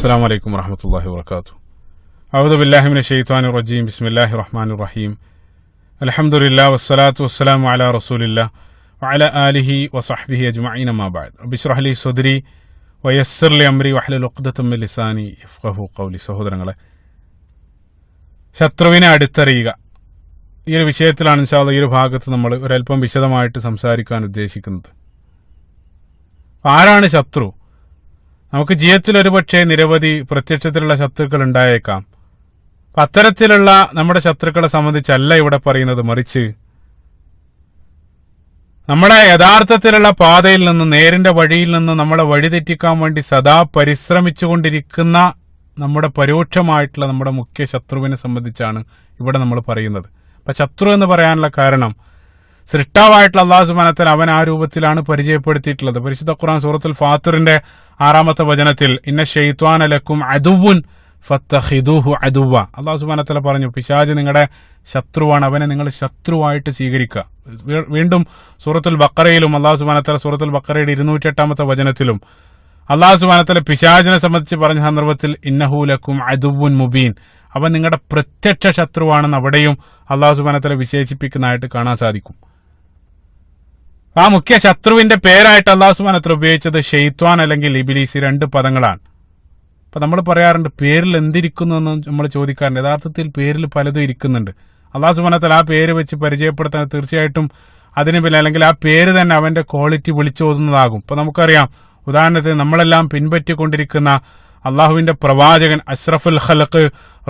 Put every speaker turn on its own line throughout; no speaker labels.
അസ്സലാമു അലൈക്കും വറഹ്മത്തുള്ളാഹി വബറകാതുഹു. അഊദു ബില്ലാഹി മിനശ് ശൈത്വാനിർ റജീം. ബിസ്മില്ലാഹിർ റഹ്മാനിർ റഹീം. അൽഹംദുലില്ലാഹി വസ്സലാത്തു വസ്സലാമു അലാ റസൂലില്ലാഹി വഅലാ ആലിഹി വസഹ്ബിഹി അജ്മഈൻ. അമ്മാ ബഅദ്. റബ്ബി ഇശ്റഹ് ലി സദ്രി വയസ്സിർ ലി അംരി വഹ്ലുൽ ഉഖ്ദതം മിൻ ലിസാനി യഫ്ഖഹു ഖൗലി. സഹോദരങ്ങളെ, ശത്രുവിനെ അടുത്തറിയുക, ഈ ഒരു വിഷയത്തിലാണ് ഇൻഷാ അല്ലാഹ് ഈ ഒരു ഭാഗത്ത് നമ്മൾ ഒരല്പം വിശദമായിട്ട് സംസാരിക്കാൻ ഉദ്ദേശിക്കുന്നത്. ആരാണ് ശത്രു? നമുക്ക് ജീവിതത്തിൽ ഒരുപക്ഷെ നിരവധി പ്രത്യക്ഷത്തിലുള്ള ശത്രുക്കൾ ഉണ്ടായേക്കാം. അത്തരത്തിലുള്ള നമ്മുടെ ശത്രുക്കളെ സംബന്ധിച്ചല്ല ഇവിടെ പറയുന്നത്, മറിച്ച് നമ്മുടെ യഥാർത്ഥത്തിലുള്ള പാതയിൽ നിന്ന്, നേരിന്റെ വഴിയിൽ നിന്ന് നമ്മളെ വഴിതെറ്റിക്കാൻ വേണ്ടി സദാ പരിശ്രമിച്ചുകൊണ്ടിരിക്കുന്ന നമ്മുടെ പരോക്ഷമായിട്ടുള്ള നമ്മുടെ മുഖ്യ ശത്രുവിനെ സംബന്ധിച്ചാണ് ഇവിടെ നമ്മൾ പറയുന്നത്. അപ്പൊ ശത്രു എന്ന് പറയാനുള്ള കാരണം, സൃഷ്ടാവായിട്ടുള്ള അല്ലാഹു സുബ്ഹാനഹു വ തആല അവൻ ആ രൂപത്തിലാണ് പരിചയപ്പെടുത്തിയിട്ടുള്ളത്. പരിശുദ്ധ ഖുർആൻ സൂറത്തുൽ ഫാത്തിറിന്റെ 6-ാമത്തെ വചനത്തിൽ ഇന്ന ശൈത്വാന ലക്കും അദുവ്വുൻ ഫത്തഖിദൂഹു അദുവ്വ, അല്ലാഹു സുബ്ഹാനഹു വ തആല പറഞ്ഞു, പിശാച് നിങ്ങളുടെ ശത്രുവാണ്, അവനെ നിങ്ങൾ ശത്രുവായിട്ട് സ്വീകരിക്കുക. വീണ്ടും സൂറത്തുൽ ബഖറയിലും അല്ലാഹു സുബ്ഹാനഹു വ തആല സൂറത്തുൽ ബഖറയുടെ 208-ാമത്തെ വചനത്തിലും അല്ലാഹു സുബ്ഹാനഹു വ തആല പിശാചിനെ സംബന്ധിച്ച് പറഞ്ഞ സന്ദർഭത്തിൽ ഇന്നഹു ലക്കും അദുവ്വുൻ മുബീൻ, അവൻ നിങ്ങളുടെ പ്രത്യക്ഷ ശത്രുവാണെന്ന് അവിടെയും അല്ലാഹു സുബ്ഹാനഹു വ തആല വിശേഷിപ്പിക്കുന്നതായിട്ട് കാണാൻ സാധിക്കും. ആ മുഖ്യ ശത്രുവിന്റെ പേരായിട്ട് അല്ലാഹു സുബ്ഹാനഹു വ തആല ഉപയോഗിച്ചത് ഷെയ്ത്വാൻ അല്ലെങ്കിൽ ഇബ്ലീസ്, 2 പദങ്ങളാണ്. അപ്പൊ നമ്മൾ പറയാറുണ്ട് പേരിൽ എന്തിരിക്കുന്നു എന്ന് നമ്മൾ ചോദിക്കാറുണ്ട്. യഥാർത്ഥത്തിൽ പേരിൽ പലതും ഇരിക്കുന്നുണ്ട്. അല്ലാഹു സുബ്ഹാനഹു വ തആല ആ പേര് വെച്ച് പരിചയപ്പെടുത്താൻ തീർച്ചയായിട്ടും അതിന് പിന്നെ അല്ലെങ്കിൽ ആ പേര് തന്നെ അവന്റെ ക്വാളിറ്റി വിളിച്ചോതുന്നതാകും. ഇപ്പൊ നമുക്കറിയാം, ഉദാഹരണത്തിന് നമ്മളെല്ലാം പിൻപറ്റിക്കൊണ്ടിരിക്കുന്ന അള്ളാഹുവിന്റെ പ്രവാചകൻ അഷ്റഫുൽ ഖൽഖ്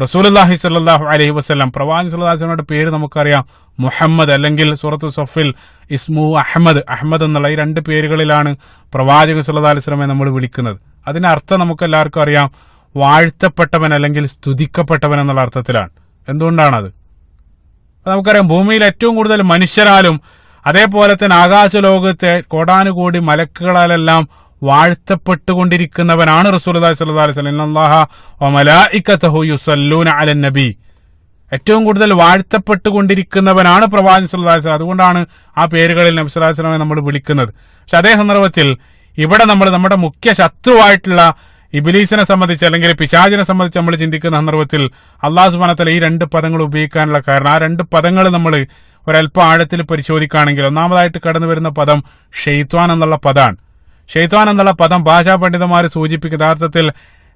റസൂലുള്ളാഹി സ്വല്ലല്ലാഹു അലൈഹി വസല്ലം, പ്രവാചകൻ സ്വല്ലല്ലാഹു അലൈഹി വസല്ലമയുടെ പേര് നമുക്കറിയാം മുഹമ്മദ്, അല്ലെങ്കിൽ സൂറത്തു സഫിൽ ഇസ്മു അഹ്മദ്, അഹ്മദ് എന്നുള്ള ഈ 2 പേരുകളിലാണ് പ്രവാചകൻ സ്വല്ലല്ലാഹു അലൈഹി വസല്ലമയെ നമ്മൾ വിളിക്കുന്നത്. അതിന്റെ അർത്ഥം നമുക്ക് എല്ലാവർക്കും അറിയാം, വാഴ്ത്തപ്പെട്ടവൻ അല്ലെങ്കിൽ സ്തുതിക്കപ്പെട്ടവൻ എന്നുള്ള അർത്ഥത്തിലാണ്. എന്തുകൊണ്ടാണത്? നമുക്കറിയാം, ഭൂമിയിൽ ഏറ്റവും കൂടുതൽ മനുഷ്യരാലും അതേപോലെ തന്നെ ആകാശലോകത്തെ കോടാനുകോടി മലക്കുകളാലെല്ലാം വാഴ്ത്തപ്പെട്ടുകൊണ്ടിരിക്കുന്നവനാണ് റസൂലുള്ളാഹി സ്വല്ലല്ലാഹു അലൈഹി വസല്ലം. ഇന്നല്ലാഹ വ മലായികതഹു യുസല്ലൂന അലൻ നബി, ഏറ്റവും കൂടുതൽ വാഴ്ത്തപ്പെട്ടുകൊണ്ടിരിക്കുന്നവനാണ് പ്രവാചകൻ സ്വല്ലല്ലാഹു അലൈഹി വസല്ലം. അതുകൊണ്ടാണ് ആ പേരുകളിൽ നബി സ്വല്ലല്ലാഹു അലൈഹി വസല്ലമയെ നമ്മൾ വിളിക്കുന്നത്. പക്ഷെ അതേ സന്ദർഭത്തിൽ ഇവിടെ നമ്മൾ നമ്മുടെ മുഖ്യ ശത്രുവായിട്ടുള്ള ഇബ്ലീസിനെ സംബന്ധിച്ച് അല്ലെങ്കിൽ പിശാചിനെ സംബന്ധിച്ച് നമ്മൾ ചിന്തിക്കുന്ന സന്ദർഭത്തിൽ അല്ലാഹു സുബ്ഹാനഹു വ തആല ഈ 2 പദങ്ങൾ ഉപയോഗിക്കാനുള്ള കാരണം, ആ 2 പദങ്ങൾ നമ്മൾ ഒരല്പം ആഴത്തിൽ പരിശോധിക്കുകയാണെങ്കിൽ ഒന്നാമതായിട്ട് കടന്നു വരുന്ന പദം ഷെയ്ത്വാൻ എന്നുള്ള പദമാണ്. ഷെയ്ത്വാൻ എന്നുള്ള പദം ഭാഷാ പണ്ഡിതന്മാർ സൂചിപ്പിക്കുന്ന യഥാർത്ഥത്തിൽ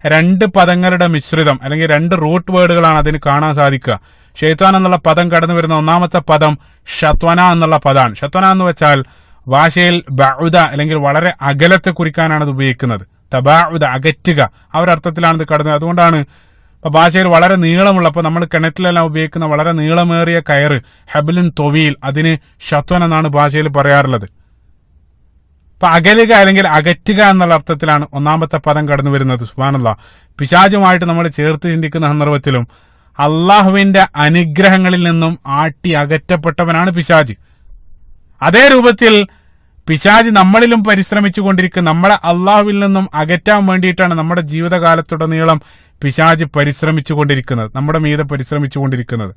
2 പദങ്ങളുടെ മിശ്രിതം അല്ലെങ്കിൽ 2 റൂട്ട് വേർഡുകളാണ് അതിന് കാണാൻ സാധിക്കുക. ഷെയ്ത്വാൻ എന്നുള്ള പദം കടന്നു വരുന്ന ഒന്നാമത്തെ പദം ഷത്വന എന്നുള്ള പദമാണ്. ഷത്വന എന്ന് വെച്ചാൽ ഭാഷയിൽ ബഉദ അല്ലെങ്കിൽ വളരെ അകലത്തെ കുറിക്കാനാണ് ഇത് ഉപയോഗിക്കുന്നത്. തബാഉദ, അകറ്റുക, ആ ഒരു അർത്ഥത്തിലാണ് ഇത് കടന്നത്. അതുകൊണ്ടാണ് ഇപ്പൊ ഭാഷയിൽ വളരെ നീളമുള്ള, ഇപ്പൊ നമ്മൾ കിണറ്റിലെല്ലാം ഉപയോഗിക്കുന്ന വളരെ നീളമേറിയ കയറ് ഹബ്ലുൻ തൊവീൽ, അതിന് ഷത്വൻ എന്നാണ് ഭാഷയിൽ പറയാറുള്ളത്. അപ്പൊ അകലുക അല്ലെങ്കിൽ അകറ്റുക എന്നുള്ള അർത്ഥത്തിലാണ് ഒന്നാമത്തെ പദം കടന്നു വരുന്നത്. സുബ്ഹാനല്ലാഹ്, പിശാചുമായിട്ട് നമ്മൾ ചേർത്ത് ചിന്തിക്കുന്ന സന്ദർഭത്തിലും അള്ളാഹുവിന്റെ അനുഗ്രഹങ്ങളിൽ നിന്നും ആട്ടി അകറ്റപ്പെട്ടവനാണ് പിശാച്. അതേ രൂപത്തിൽ പിശാച് നമ്മളിലും പരിശ്രമിച്ചു കൊണ്ടിരിക്കുന്ന, നമ്മളെ അള്ളാഹുവിൽ നിന്നും അകറ്റാൻ വേണ്ടിയിട്ടാണ് നമ്മുടെ ജീവിതകാലത്തുടനീളം പിശാച് പരിശ്രമിച്ചു കൊണ്ടിരിക്കുന്നത്, നമ്മുടെ മീതെ പരിശ്രമിച്ചു കൊണ്ടിരിക്കുന്നത്.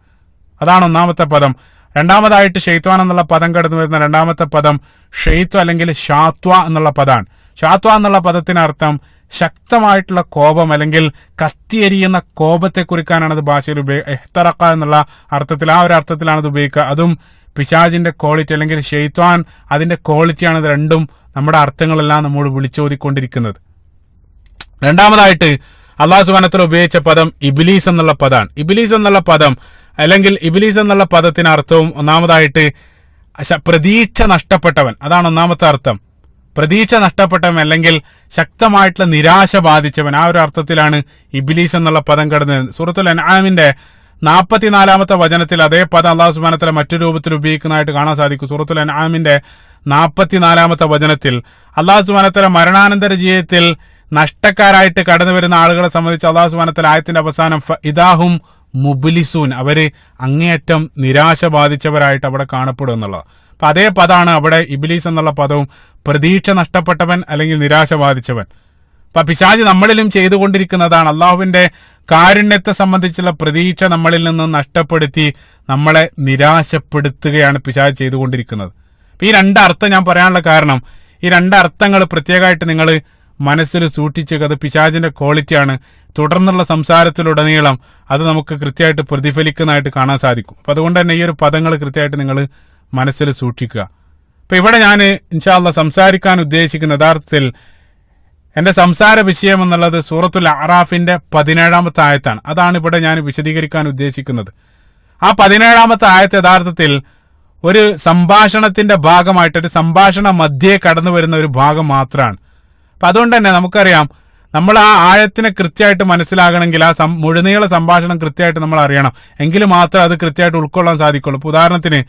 അതാണ് ഒന്നാമത്തെ പദം. രണ്ടാമതായിട്ട് ഷെയ്ത്വാൻ എന്നുള്ള പദം കടന്നു വരുന്ന 2-ാമത്തെ പദം ഷെയ്ത്വ അല്ലെങ്കിൽ ഷാത്വ എന്നുള്ള പദമാണ്. ഷാത്വ എന്നുള്ള പദത്തിന് അർത്ഥം ശക്തമായിട്ടുള്ള കോപം അല്ലെങ്കിൽ കത്തിയെരിയുന്ന കോപത്തെ കുറിക്കാനാണ് അത് ഭാഷയിൽ ഇഹ്തറഖ എന്നുള്ള അർത്ഥത്തിൽ, ആ ഒരു അർത്ഥത്തിലാണ് ഇത് ഉപയോഗിക്കുക. അതും പിശാചിന്റെ ക്വാളിറ്റി അല്ലെങ്കിൽ ഷെയ്ത്വാൻ അതിന്റെ ക്വാളിറ്റിയാണ്. ഇത് രണ്ടും നമ്മുടെ അർത്ഥങ്ങളെല്ലാം നമ്മൾ വിളിച്ചോതിക്കൊണ്ടിരിക്കുന്നത്. രണ്ടാമതായിട്ട് അല്ലാഹു സുബ്ഹാനഹു വ തആല ഉപയോഗിച്ച പദം ഇബ്ലീസ് എന്നുള്ള പദമാണ്. ഇബ്ലീസ് എന്നുള്ള പദം അല്ലെങ്കിൽ ഇബ്ലീസ് എന്നുള്ള പദത്തിന് അർത്ഥവും ഒന്നാമതായിട്ട് പ്രതീക്ഷ നഷ്ടപ്പെട്ടവൻ, അതാണ് ഒന്നാമത്തെ അർത്ഥം. പ്രതീക്ഷ നഷ്ടപ്പെട്ടവൻ അല്ലെങ്കിൽ ശക്തമായിട്ടുള്ള നിരാശ ബാധിച്ചവൻ, ആ ഒരു അർത്ഥത്തിലാണ് ഇബ്ലീസ് എന്നുള്ള പദം കടന്നത്. സൂറത്തുൽ അൻആമിന്റെ 44-ാമത്തെ വചനത്തിൽ അതേ പദം അല്ലാഹു സുബ്ഹാനഹു വ തആല മറ്റൊരു രൂപത്തിൽ ഉപയോഗിക്കുന്നതായിട്ട് കാണാൻ സാധിക്കും. സൂറത്തുൽ അൻആമിന്റെ 44-ാമത്തെ വചനത്തിൽ അല്ലാഹു സുബ്ഹാനഹു വ തആല മരണാനന്തര ജീവിതത്തിൽ നഷ്ടക്കാരായിട്ട് കടന്നു വരുന്ന ആളുകളെ സംബന്ധിച്ച് അല്ലാഹു സുബ്ഹാനഹു വ തആല ആയത്തിന്റെ അവസാനം ഇദാഹും മുബ്ലിസൂൻ, അവര് അങ്ങേയറ്റം നിരാശ ബാധിച്ചവരായിട്ട് അവിടെ കാണപ്പെടും എന്നുള്ളത്. അപ്പൊ അതേ പദമാണ് അവിടെ ഇബ്ലീസ് എന്നുള്ള പദവും, പ്രതീക്ഷ നഷ്ടപ്പെട്ടവൻ അല്ലെങ്കിൽ നിരാശ ബാധിച്ചവൻ. അപ്പൊ പിശാച് നമ്മളിലും ചെയ്തുകൊണ്ടിരിക്കുന്നതാണ്. അള്ളാഹുവിന്റെ കാരുണ്യത്തെ സംബന്ധിച്ചുള്ള പ്രതീക്ഷ നമ്മളിൽ നിന്ന് നഷ്ടപ്പെടുത്തി നമ്മളെ നിരാശപ്പെടുത്തുകയാണ് പിശാച് ചെയ്തുകൊണ്ടിരിക്കുന്നത്. അപ്പൊ ഈ 2 അർത്ഥം ഞാൻ പറയാനുള്ള കാരണം, ഈ 2 അർത്ഥങ്ങൾ പ്രത്യേകമായിട്ട് നിങ്ങൾ മനസ്സിൽ സൂക്ഷിക്കുക. അത് പിശാചിന്റെ ക്വാളിറ്റിയാണ്. തുടർന്നുള്ള സംസാരത്തിലുടനീളം അത് നമുക്ക് കൃത്യമായിട്ട് പ്രതിഫലിക്കുന്നതായിട്ട് കാണാൻ സാധിക്കും. അപ്പൊ അതുകൊണ്ട് തന്നെ ഈ ഒരു പദങ്ങൾ കൃത്യമായിട്ട് നിങ്ങൾ മനസ്സിൽ സൂക്ഷിക്കുക. അപ്പൊ ഇവിടെ ഞാൻ ഇൻഷാ അല്ലാഹ് സംസാരിക്കാൻ ഉദ്ദേശിക്കുന്ന യഥാർത്ഥത്തിൽ എന്റെ സംസാര വിഷയം എന്നുള്ളത് സൂറത്തുൽ അറാഫിന്റെ 17-ാമത്തെ ആയത്താണ്. അതാണ് ഇവിടെ ഞാൻ വിശദീകരിക്കാൻ ഉദ്ദേശിക്കുന്നത്. ആ 17-ാമത്തെ ആയത്ത് യഥാർത്ഥത്തിൽ ഒരു സംഭാഷണത്തിന്റെ ഭാഗമായിട്ട്, ഒരു സംഭാഷണ മധ്യേ കടന്നു വരുന്ന ഒരു ഭാഗം മാത്രമാണ്. അപ്പൊ അതുകൊണ്ട് തന്നെ നമുക്കറിയാം, നമ്മൾ ആ ആയത്തിനെ കൃത്യമായിട്ട് മനസ്സിലാകണമെങ്കിൽ ആ മുഴുനീള സംഭാഷണം കൃത്യമായിട്ട് നമ്മൾ അറിയണം. എങ്കിൽ മാത്രമേ അത് കൃത്യമായിട്ട് ഉൾക്കൊള്ളാൻ സാധിക്കുള്ളൂ. ഇപ്പൊ ഉദാഹരണത്തിന്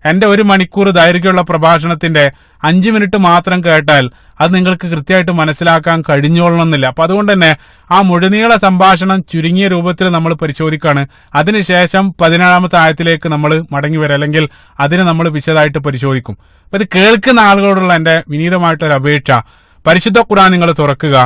എന്റെ 1 മണിക്കൂർ ദൈർഘ്യമുള്ള പ്രഭാഷണത്തിന്റെ 5 മിനിറ്റ് മാത്രം കേട്ടാൽ അത് നിങ്ങൾക്ക് കൃത്യമായിട്ട് മനസ്സിലാക്കാൻ കഴിഞ്ഞോളണമെന്നില്ല. അപ്പൊ അതുകൊണ്ട് തന്നെ ആ മുഴുനീള സംഭാഷണം ചുരുങ്ങിയ രൂപത്തിൽ നമ്മൾ പരിശോധിക്കുകയാണ്. അതിനുശേഷം 17-ാമത്തെ ആയത്തിലേക്ക് നമ്മൾ മടങ്ങി വരാം, അല്ലെങ്കിൽ അതിനെ നമ്മൾ വിശദമായിട്ട് പരിശോധിക്കും. അപ്പൊ ഇത് കേൾക്കുന്ന ആളുകളോടുള്ള എന്റെ വിനീതമായിട്ടൊരു അപേക്ഷ, പരിശുദ്ധ ഖുർആൻ നിങ്ങൾ തുറക്കുക.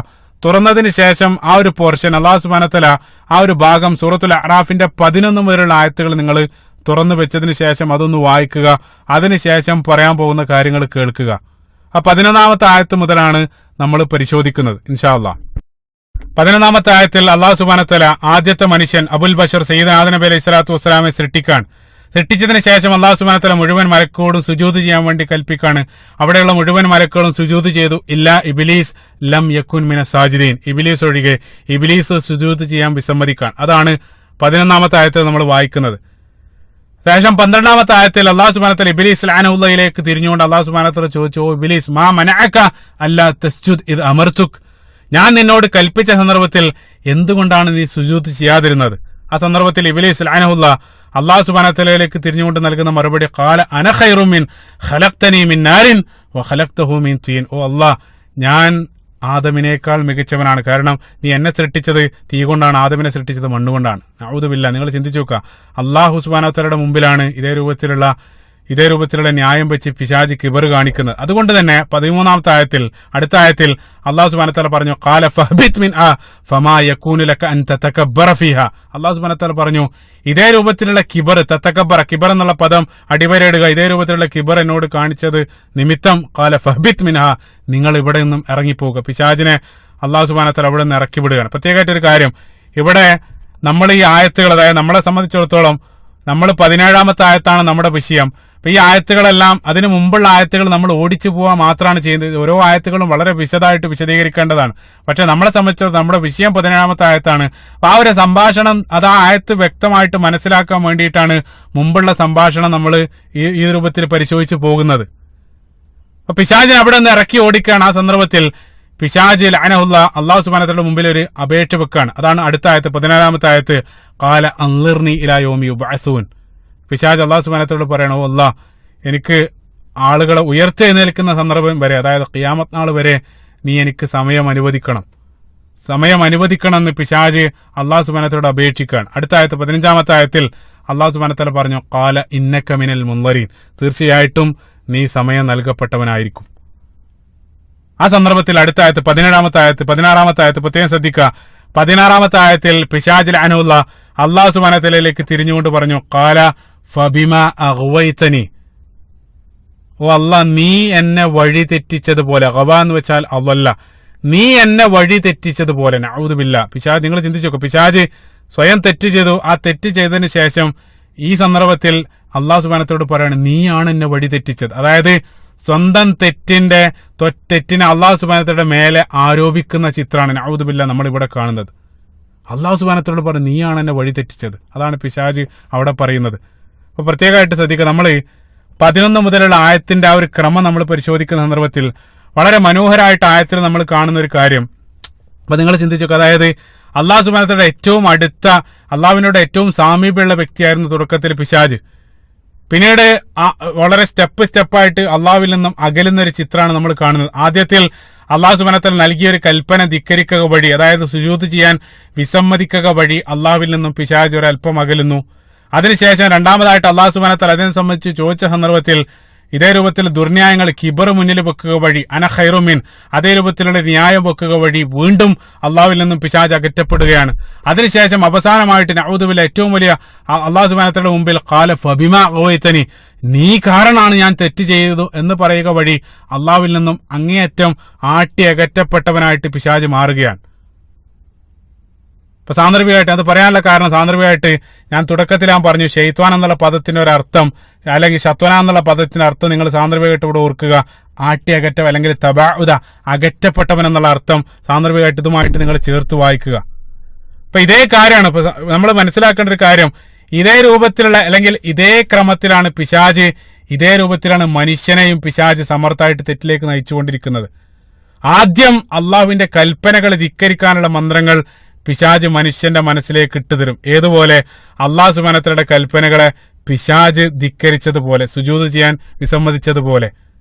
തുറന്നതിന് ശേഷം ആ ഒരു പോർഷൻ, അല്ലാഹു സുബ്ഹാനഹു വ തആല ആ ഒരു ഭാഗം സൂറത്തുൽ അറാഫിന്റെ 11 മുതലുള്ള ആയത്തുകൾ നിങ്ങൾ തുറന്നു വെച്ചതിന് ശേഷം അതൊന്ന് വായിക്കുക. അതിനുശേഷം പറയാൻ പോകുന്ന കാര്യങ്ങൾ കേൾക്കുക. ആ 11-ാമത്തെ ആയത്ത് മുതലാണ് നമ്മൾ പരിശോധിക്കുന്നത് ഇൻഷാ അല്ലാഹ്. 11-ാമത്തെ ആയത്തിൽ അല്ലാഹു സുബ്ഹാനഹു വ തആല ആദ്യത്തെ മനുഷ്യൻ അബുൽ ബഷർ സയ്യിദ് ആദം നബി അലൈഹി സ്വലാത്തു വസ്സലാമെ സൃഷ്ടിച്ചതിന് ശേഷം അല്ലാഹു സുബ്ഹാനഹു വ തആല മുഴുവൻ മലക്കുകളോടും സുജൂദ് ചെയ്യാൻ വേണ്ടി കൽപ്പിക്കാണ്. അവിടെയുള്ള മുഴുവൻ മലക്കുകളും സുജൂദ് ചെയ്തു. ഇല്ലാ ഇബ്ലീസ് ലം യകുൻ മിനസ് സാജിദീൻ, ഇബ്ലീസ് ഒഴികെ. ഇബ്ലീസ് സുജൂദ് ചെയ്യാൻ വിസമ്മതിക്കാൻ. അതാണ് 11-ാമത്തെ ആയത്തിൽ നമ്മൾ വായിക്കുന്നത്. ശേഷം 12-ാമത്തെ ആയത്തിൽ അല്ലാഹു സുബ്ഹാനഹു വ തആല ഇബ്ലീസ് ലഅനഹുല്ലാഹിലേക്ക് തിരിഞ്ഞുകൊണ്ട് അല്ലാഹു സുബ്ഹാനഹു വ തആല ചോദിച്ചു, ഓ ഇബ്ലീസ്, മാ മനഅക അല്ലാ തസ്ജുദ് ഇദ് അമർതുക്, ഞാൻ നിന്നോട് കൽപ്പിച്ച സന്ദർഭത്തിൽ എന്തുകൊണ്ടാണ് നീ സുജൂദ് ചെയ്യാതിരുന്നത്? ആ സന്ദർഭത്തിൽ ഇബ്ലീസ് ലഅനഹുല്ലാഹ് അല്ലാഹു സുബ്ഹാനഹു വ തആലയിലേക്ക് തിരിഞ്ഞുകൊണ്ട് നൽകുന്ന മറുപടി, ഖാല അന ഖൈറും മിൻ ഖലഖ്തനി മിൻ നാരിൻ വ ഖലഖ്തഹു മിൻ തീൻ, ഓ അല്ലാഹ്, ഞാൻ ആദമിനേക്കാൾ മികച്ചവനാണ്. കാരണം നീ എന്നെ സൃഷ്ടിച്ചത് തീ കൊണ്ടാണ്, ആദമിനെ സൃഷ്ടിച്ചത് മണ്ണുകൊണ്ടാണ്. നഊദു ബില്ലാഹ്. നിങ്ങൾ ചിന്തിച്ചു നോക്കുക, അല്ലാഹു സുബ്ഹാനഹു വ തആലയുടെ മുമ്പിലാണ് ഇതേ രൂപത്തിലുള്ള ന്യായം വെച്ച് പിശാച് കിബർ കാണിക്കുന്നത്. അതുകൊണ്ട് തന്നെ 13-ാമത്തെ ആയത്തിൽ, അടുത്ത ആയത്തിൽ അല്ലാഹു സുബ്ഹാനഹു വ തആല പറഞ്ഞു, ഖാല ഫഹ്ബിത് മിൻഹാ ഫമാ യകൂനു ലക അൻ തതകബ്ബറ ഫീഹാ. അല്ലാഹു സുബ്ഹാനഹു വ തആല പറഞ്ഞു, ഇതേ രൂപത്തിലുള്ള കിബർ, തതകബ്ബറ, കിബർ എന്നുള്ള പദം അടിവരയിടുക, ഇതേ രൂപത്തിലുള്ള കിബർ എന്നോട് കാണിച്ചത് നിമിത്തം ഖാല ഫഹ്ബിത് മിൻഹാ, നിങ്ങൾ ഇവിടെ നിന്നും ഇറങ്ങിപ്പോകുക. പിശാചിനെ അല്ലാഹു സുബ്ഹാനഹു വ തആല അവിടെ നിന്ന് ഇറക്കി വിടുകയാണ്. പ്രത്യേകമായിട്ടൊരു കാര്യം, ഇവിടെ നമ്മൾ ഈ ആയത്തുകൾ, അതായത് നമ്മളെ സംബന്ധിച്ചിടത്തോളം നമ്മൾ 17-ാമത്തെ ആയത്താണ് നമ്മുടെ വിഷയം. അപ്പൊ ഈ ആയത്തുകളെല്ലാം, അതിന് മുമ്പുള്ള ആയത്തുകൾ നമ്മൾ ഓടിച്ചു പോവാൻ മാത്രമാണ് ചെയ്യുന്നത്. ഓരോ ആയത്തുകളും വളരെ വിശദമായിട്ട് വിശദീകരിക്കേണ്ടതാണ്. പക്ഷെ നമ്മളെ സംബന്ധിച്ചിടത്തോളം നമ്മുടെ വിഷയം 17-ാമത്തെ ആയത്താണ്. അപ്പൊ ആ ഒരു സംഭാഷണം, അത് ആ ആയത്ത് വ്യക്തമായിട്ട് മനസ്സിലാക്കാൻ വേണ്ടിയിട്ടാണ് മുമ്പുള്ള സംഭാഷണം നമ്മൾ ഈ രൂപത്തിൽ പരിശോധിച്ചു പോകുന്നത്. അപ്പൊ പിശാചിനെ അവിടെ നിന്ന് ഇറക്കി ഓടിക്കുകയാണ്. ആ സന്ദർഭത്തിൽ പിശാച് ലഅനഹുല്ലാഹ് അല്ലാഹു സുബ്ഹാനഹു വ തആലയുടെ മുമ്പിൽ ഒരു അപേക്ഷ വെക്കാണ്. അതാണ് അടുത്ത ആയത്ത്, 14-ാമത്തെ ആയത്ത്. ഖാല അൻളിർനി ഇലാ യൗമി യുബ്അസൂൻ. പിശാച് അല്ലാഹു സുബ്ഹാനഹു വ തആലയോട് പറയണം, ഓ അല്ലാഹ്, എനിക്ക് ആളുകളെ ഉയർത്തെഴുന്നേൽക്കുന്ന സന്ദർഭം വരെ, അതായത് ഖിയാമത്ത് നാൾ വരെ നീ എനിക്ക് സമയം അനുവദിക്കണം എന്ന് പിശാച് അല്ലാഹു സുബ്ഹാനഹു വ തആലയോട് അപേക്ഷിക്കുകയാണ്. അടുത്ത ആയത്ത് 15-ാമത്തെ ആയത്തിൽ അല്ലാഹു സുബ്ഹാനഹു വ തആല പറഞ്ഞു, ഖാല ഇന്നക മിനൽ മുൻളരീൻ, തീർച്ചയായിട്ടും നീ സമയം നൽകപ്പെട്ടവനായിരിക്കും. ആ സന്ദർഭത്തിൽ അടുത്ത ആയത്ത് 16-ാമത്തെ ആയത്ത് പ്രത്യേകം ശ്രദ്ധിക്കുക. 16-ാമത്തെ ആയത്തിൽ പിശാച് ലഅനഹുല്ലാഹ് അല്ലാഹു സുബ്ഹാനഹു വ തആലയിലേക്ക് തിരിഞ്ഞുകൊണ്ട് പറഞ്ഞു, ഖാല ഫബിമാ അഗ്വൈതനി, ഓ അല്ലാഹ്, നീ എന്നെ വഴി തെറ്റിച്ചതുപോലെ. ഗവ എന്ന് വെച്ചാൽ അള്ളല്ല, നീ എന്നെ വഴി തെറ്റിച്ചതുപോലെ. നഊദു ബില്ലാഹ്. പിശാച്, നിങ്ങൾ ചിന്തിച്ചു നോക്കുക, പിശാച് സ്വയം തെറ്റ് ചെയ്തു. ആ തെറ്റ് ചെയ്തതിന് ശേഷം ഈ സന്ദർഭത്തിൽ അല്ലാഹു സുബ്ഹാനഹു വ തആലയോട് പറയാണ്, നീയാണ് എന്നെ വഴി തെറ്റിച്ചത്. അതായത് സ്വന്തം തെറ്റിനെ അല്ലാഹു സുബ്ഹാനഹു വ തആലയുടെ മേലെ ആരോപിക്കുന്ന ചിത്രമാണ് നഊദു ബില്ലാഹ് നമ്മൾ ഇവിടെ കാണുന്നത്. അല്ലാഹു സുബ്ഹാനഹു വ തആല പറഞ്ഞു, നീയാണ് എന്നെ വഴി തെറ്റിച്ചത്. അതാണ് പിശാച് അവിടെ പറയുന്നത്. അപ്പൊ പ്രത്യേകമായിട്ട് ശ്രദ്ധിക്കുക, നമ്മൾ 11 മുതലുള്ള ആയത്തിന്റെ ആ ഒരു ക്രമം നമ്മൾ പരിശോധിക്കുന്ന സന്ദർഭത്തിൽ വളരെ മനോഹരമായിട്ട് ആയത്തിൽ നമ്മൾ കാണുന്ന ഒരു കാര്യം. അപ്പൊ നിങ്ങൾ ചിന്തിച്ചു, അതായത് അല്ലാഹു സുബ്ഹാനഹു വ തആലയുടെ ഏറ്റവും അടുത്ത, അള്ളാഹുവിനോട് ഏറ്റവും സാമീപ്യമുള്ള വ്യക്തിയായിരുന്നു തുടക്കത്തിൽ പിശാച്. പിന്നീട് വളരെ സ്റ്റെപ്പായിട്ട് അള്ളാഹുവിൽ നിന്നും അകലുന്ന ഒരു ചിത്രമാണ് നമ്മൾ കാണുന്നത്. ആദ്യത്തിൽ അല്ലാഹു സുബ്ഹാനഹു വ തആല നൽകിയ ഒരു കൽപ്പന ധിക്കരിക്കുക വഴി, അതായത് സുജൂദ് ചെയ്യാൻ വിസമ്മതിക്കുക വഴി അള്ളാഹുവിൽ നിന്നും പിശാച് ഒരല്പം അകലുന്നു. അതിനുശേഷം രണ്ടാമതായിട്ട് അല്ലാഹു സുബ്ഹാനഹു വ തആല അതിനെ സംബന്ധിച്ച് ചോദിച്ച സന്ദർഭത്തിൽ ഇതേ രൂപത്തിൽ ദുർന്യായങ്ങൾ കിബർ മുന്നിൽ വെക്കുക വഴി അന ഖൈറുമിൻ, അതേ രൂപത്തിലുള്ള ന്യായം വെക്കുക വഴി വീണ്ടും അള്ളാഹുവിൽ നിന്നും പിശാച് അകറ്റപ്പെടുകയാണ്. അതിനുശേഷം അവസാനമായിട്ട് നഊദുബില്ല ഏറ്റവും വലിയ അള്ളാഹു സുബ്ഹാനഹു വ തആലയുടെ മുമ്പിൽ ഖാല ഫബിമാ അഗ്വൈതനി, നീ കാരണമാണ് ഞാൻ തെറ്റ് ചെയ്തതു എന്ന് പറയുക വഴി അള്ളാഹുവിൽ നിന്നും അങ്ങേയറ്റം ആട്ടി അകറ്റപ്പെട്ടവനായിട്ട് പിശാച് മാറുകയാണ്. ഇപ്പൊ സാന്ദർഭികമായിട്ട് അത് പറയാനുള്ള കാരണം, സാന്ദർഭികമായിട്ട് ഞാൻ തുടക്കത്തിൽ പറഞ്ഞു ശൈത്വാൻ എന്നുള്ള പദത്തിന്റെ ഒരു അർത്ഥം അല്ലെങ്കിൽ ശത്വന എന്നുള്ള പദത്തിന്റെ അർത്ഥം നിങ്ങൾ സാന്ദർഭികമായിട്ട് ഇവിടെ ഓർക്കുക, ആട്ടി അകറ്റവൻ അല്ലെങ്കിൽ തബാഉദ, അകറ്റപ്പെട്ടവൻ എന്നുള്ള അർത്ഥം സാന്ദർഭികമായിട്ട് ഇതുമായിട്ട് നിങ്ങൾ ചേർത്ത് വായിക്കുക. അപ്പൊ ഇതേ കാര്യമാണ് ഇപ്പൊ നമ്മൾ മനസ്സിലാക്കേണ്ട ഒരു കാര്യം. ഇതേ രൂപത്തിലുള്ള അല്ലെങ്കിൽ ഇതേ ക്രമത്തിലാണ് പിശാച്, ഇതേ രൂപത്തിലാണ് മനുഷ്യനെയും പിശാച് സമർത്ഥമായിട്ട് തെറ്റിലേക്ക് നയിച്ചുകൊണ്ടിരിക്കുന്നത്. ആദ്യം അള്ളാഹുവിന്റെ കൽപ്പനകൾ ധിക്കരിക്കാനുള്ള മന്ത്രങ്ങൾ പിശാച് മനുഷ്യന്റെ മനസ്സിലേക്ക് ഇട്ടുതരും. ഏതുപോലെ അള്ളാഹു സുബ്ഹാനഹു വ തആലയുടെ കൽപ്പനകളെ പിശാച് ധിക്കരിച്ചതുപോലെ, സുജൂദ് ചെയ്യാൻ വിസമ്മതിച്ചതുപോലെ.